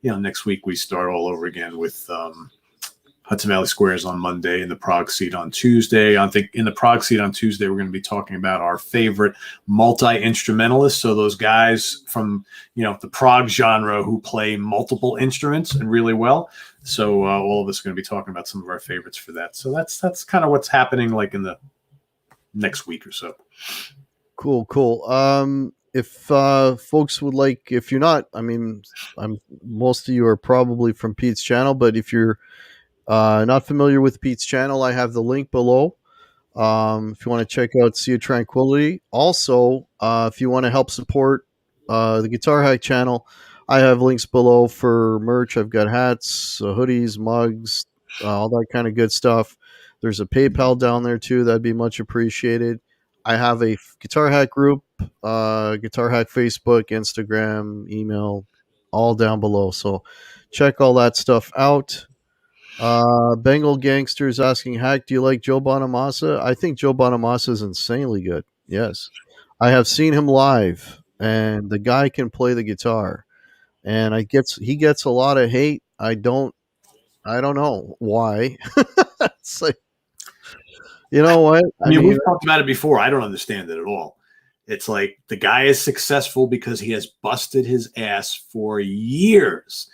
next week we start all over again with Hudson Valley Squares on Monday and the Prague Seat on Tuesday. I think in the Prague Seat on Tuesday, we're going to be talking about our favorite multi-instrumentalists. So those guys from, the Prague genre who play multiple instruments and really well. So all of us are going to be talking about some of our favorites for that. So that's kind of what's happening like in the next week or so. Cool. If folks would like, if you're not, most of you are probably from Pete's channel, but if you're not familiar with Pete's channel, I have the link below. If you want to check out Sea of Tranquility. Also, if you want to help support the Guitar Hack channel, I have links below for merch. I've got hats, hoodies, mugs, all that kind of good stuff. There's a PayPal down there too. That'd be much appreciated. I have a Guitar Hack group, Guitar Hack Facebook, Instagram, email, all down below. So check all that stuff out. Bengal Gangsters asking, Hack, do you like Joe Bonamassa? I think Joe Bonamassa is insanely good. Yes. I have seen him live, and the guy can play the guitar. And he gets a lot of hate. I don't know why. It's like, you know what? I mean, we've talked about it before. I don't understand it at all. It's like the guy is successful because he has busted his ass for years.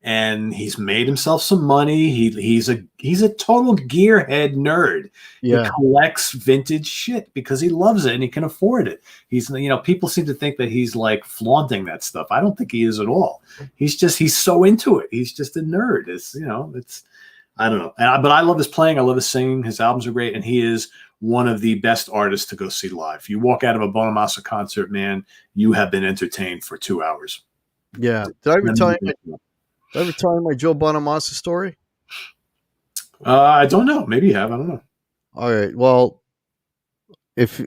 And he's made himself some money. He's a total gearhead nerd. Yeah. He collects vintage shit because he loves it and he can afford it. He's, people seem to think that he's like flaunting that stuff. I don't think he is at all. He's so into it. He's just a nerd. I don't know. But I love his playing. I love his singing. His albums are great. And he is one of the best artists to go see live. You walk out of a Bonamassa concert, man, you have been entertained for 2 hours. Yeah. Did I ever tell you my Joe Bonamassa story? I don't know. Maybe you have. I don't know. All right. Well, if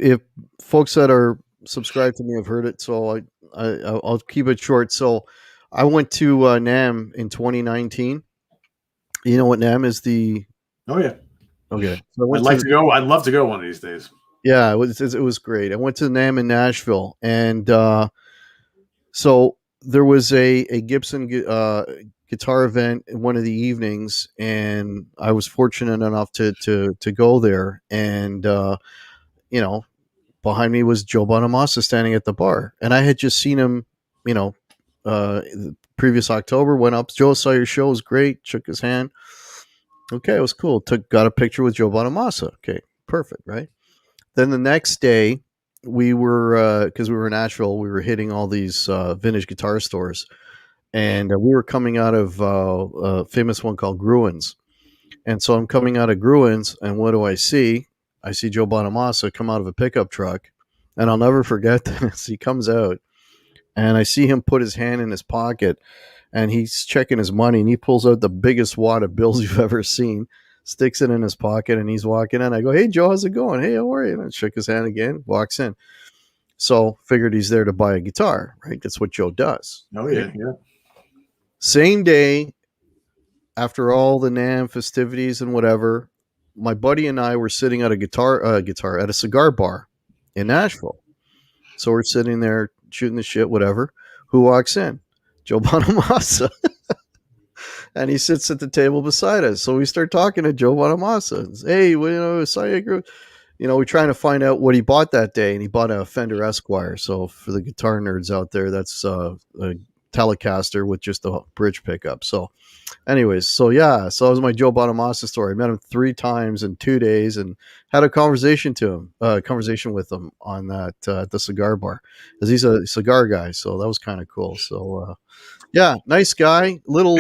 folks that are subscribed to me have heard it, so I'll keep it short. So I went to NAMM in 2019. You know what NAMM is? Oh yeah. Okay. So I'd go. I'd love to go one of these days. Yeah, it was great. I went to NAMM in Nashville, and so there was a Gibson guitar event in one of the evenings, and I was fortunate enough to go there. And behind me was Joe Bonamassa standing at the bar, and I had just seen him, the previous October. Went up, Joe, saw your show, it was great. Shook his hand. Okay, it was cool. Got a picture with Joe Bonamassa. Okay, perfect, right? Then the next day, we were because we were in Nashville, we were hitting all these vintage guitar stores. And we were coming out of a famous one called Gruen's. And so I'm coming out of Gruen's, and what do I see? I see Joe Bonamassa come out of a pickup truck. And I'll never forget this. He comes out, and I see him put his hand in his pocket, and he's checking his money, and he pulls out the biggest wad of bills you've ever seen, sticks it in his pocket, and he's walking in. I go, hey, Joe, how's it going? Hey, how are you? And I shook his hand again, walks in. So figured he's there to buy a guitar, right? That's what Joe does. Oh, yeah, yeah. Same day, after all the NAMM festivities and whatever, my buddy and I were sitting at a cigar bar in Nashville. So we're sitting there shooting the shit, whatever. Who walks in? Joe Bonamassa. And he sits at the table beside us. So we start talking to Joe Bonamassa. Hey, we're trying to find out what he bought that day, and he bought a Fender Esquire. So for the guitar nerds out there, that's a Telecaster with just the bridge pickup. So anyways, so that was my Joe Bonamassa story. I met him 3 times in 2 days and had a conversation with him on that the cigar bar, because he's a cigar guy. So that was kind of cool. So yeah, nice guy. Little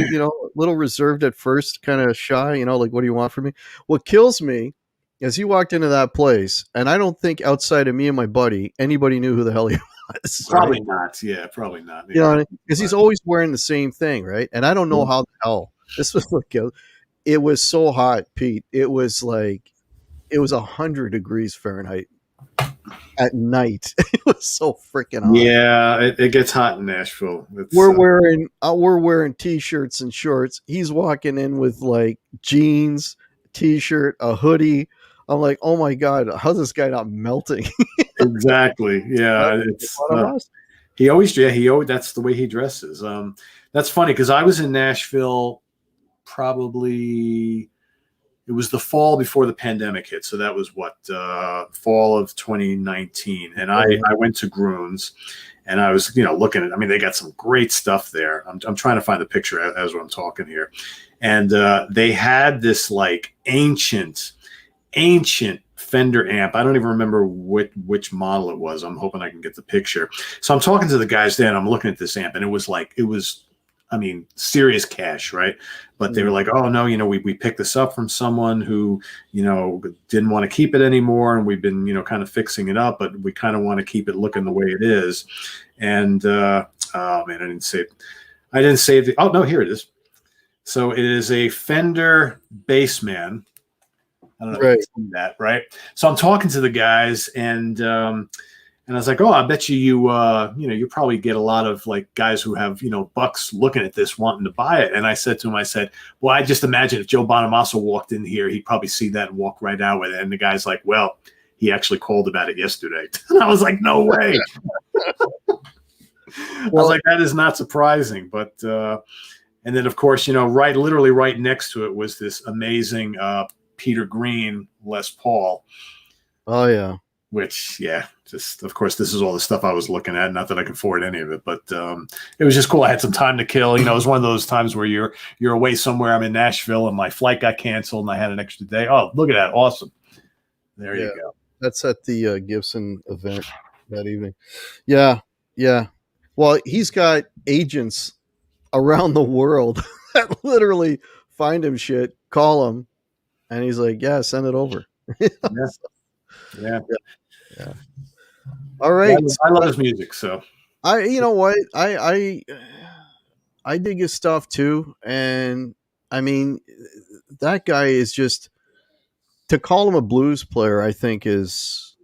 reserved at first, kind of shy. Like, what do you want from me? What kills me is he walked into that place, and I don't think outside of me and my buddy, anybody knew who the hell he was. Probably right? not. Yeah, probably not. Because he's always wearing the same thing, right? And I don't know how the hell this was. It was so hot, Pete. It was 100 degrees Fahrenheit at night. It was so freaking hot. Yeah, it gets hot in Nashville. We're wearing t-shirts and shorts. He's walking in with like jeans, t-shirt, a hoodie. I'm like, oh my god, how's this guy not melting? Exactly. Yeah, he always. That's the way he dresses. That's funny because I was in Nashville. Probably it was the fall before the pandemic hit, so that was fall of 2019, and I went to Groon's, and I was looking at. I mean, they got some great stuff there. I'm trying to find the picture as I'm talking here, and they had this like ancient Fender amp. I don't even remember which model it was. I'm hoping I can get the picture. So I'm talking to the guys there, and I'm looking at this amp, and it was serious cash, right? But they were like, oh no, we picked this up from someone who, didn't want to keep it anymore. And we've been, kind of fixing it up, but we kind of want to keep it looking the way it is. And, oh man, I didn't save oh no, here it is. So it is a Fender Bassman. I don't know if you've seen that, right? So I'm talking to the guys, and I was like, oh, I bet you probably get a lot of like guys who have, bucks looking at this wanting to buy it. And I said to him, well, I just imagine if Joe Bonamassa walked in here, he'd probably see that and walk right out with it. And the guy's like, well, he actually called about it yesterday. And I was like, no way. I was like, that is not surprising. But, and then of course, literally right next to it was this amazing Peter Green Les Paul. Oh yeah. Which, yeah, just of course, this is all the stuff I was looking at. Not that I can afford any of it, but it was just cool. I had some time to kill. It was one of those times where you're away somewhere. I'm in Nashville, and my flight got canceled, and I had an extra day. Oh, look at that! Awesome. There you go. That's at the Gibson event that evening. Yeah. Well, he's got agents around the world that literally find him shit, call him, and he's like, "Yeah, send it over." Yeah. All right. I love his music, so you know what? I dig his stuff too, and I mean that guy is just, to call him a blues player, I think is,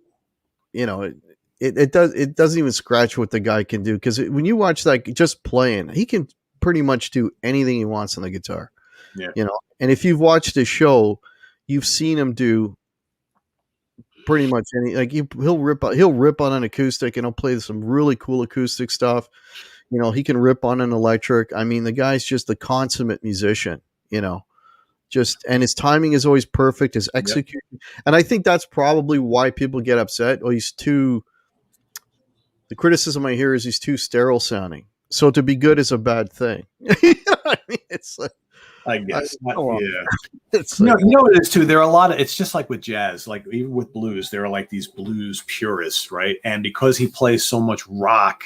it doesn't even scratch what the guy can do, because when you watch that just playing, he can pretty much do anything he wants on the guitar. Yeah. And if you've watched his show, you've seen him do pretty much any, like he'll rip on an acoustic, and he'll play some really cool acoustic stuff. He can rip on an electric. I mean, the guy's just a consummate musician, and his timing is always perfect, his execution. Yep. And I think that's probably why people get upset. Oh, the criticism I hear is he's too sterile sounding. So to be good is a bad thing. I mean, it's like, I guess. Yeah. It's like, what it is too. There are a lot of, it's just like with jazz, like even with blues, there are like these blues purists, right? And because he plays so much rock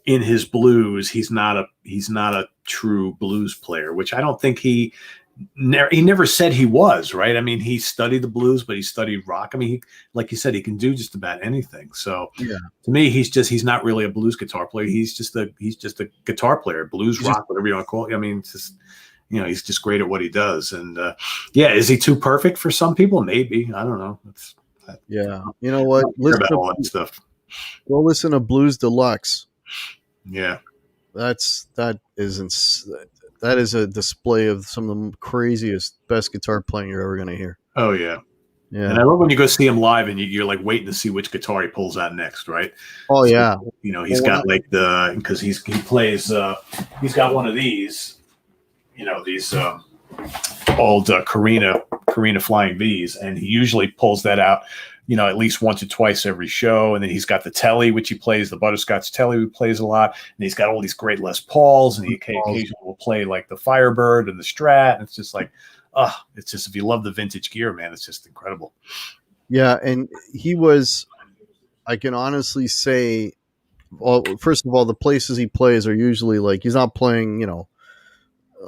in his blues, he's not a true blues player, which I don't think he never said he was, right? I mean, he studied the blues, but he studied rock. I mean, like you said, he can do just about anything. So to me, he's not really a blues guitar player. He's just a guitar player, blues, rock, whatever you want to call it. I mean, it's just, he's just great at what he does. And is he too perfect for some people? Maybe. I don't know. You know what? Listen about all that stuff. Go listen to Blues Deluxe. Yeah. That is a display of some of the craziest, best guitar playing you're ever going to hear. Oh yeah. Yeah. And I love when you go see him live and you're like waiting to see which guitar he pulls out next, right? Oh yeah. He's got like because he plays he's got one of these, these old Carina Flying V's, and he usually pulls that out at least once or twice every show. And then he's got the telly, which he plays, the butterscotch telly, he plays a lot. And he's got all these great Les Pauls, and he occasionally will play like the Firebird and the Strat. And it's just like, it's just, if you love the vintage gear, man, it's just incredible. Yeah, and he was, I can honestly say, well, first of all, the places he plays are usually like, he's not playing,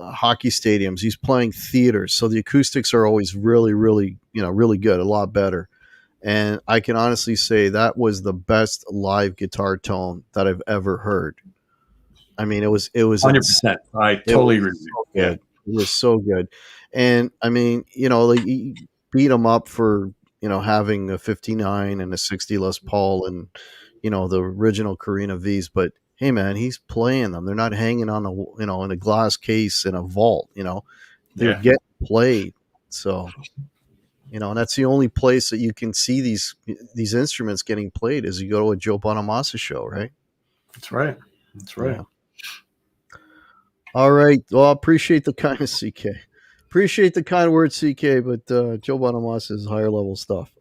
hockey stadiums. He's playing theaters. So the acoustics are always really, really, really good, a lot better. And I can honestly say that was the best live guitar tone that I've ever heard. I mean, it was 100%. I totally agree with you. So good. It was so good. And I mean, like, you beat him up for, having a 59 and a 60 Les Paul and, the original Carina V's, but hey man, he's playing them. They're not hanging on in a glass case in a vault, they're getting played. So, and that's the only place that you can see these instruments getting played is you go to a Joe Bonamassa show, right? That's right. Yeah. All right. Well, I appreciate the kindness, CK. Appreciate the kind words, CK, but Joe Bonamassa is higher level stuff.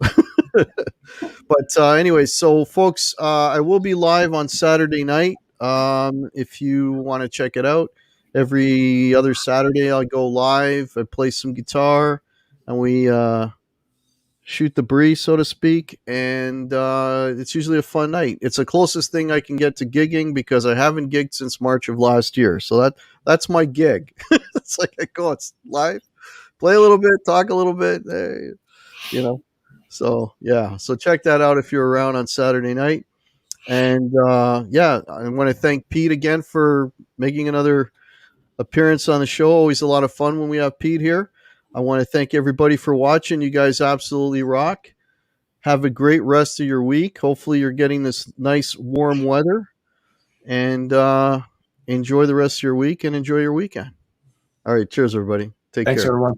But anyway, so folks, I will be live on Saturday night. If you want to check it out, every other Saturday I'll go live. I play some guitar, and we shoot the breeze, so to speak. And it's usually a fun night. It's the closest thing I can get to gigging because I haven't gigged since March of last year. So that's my gig. It's like I go, it's live, play a little bit, talk a little bit, So yeah, so check that out if you're around on Saturday night. And I want to thank Pete again for making another appearance on the show. Always a lot of fun when we have Pete here. I want to thank everybody for watching. You guys absolutely rock. Have a great rest of your week. Hopefully you're getting this nice warm weather, and enjoy the rest of your week and enjoy your weekend. All right. Cheers, everybody. Take care. Thanks, everyone.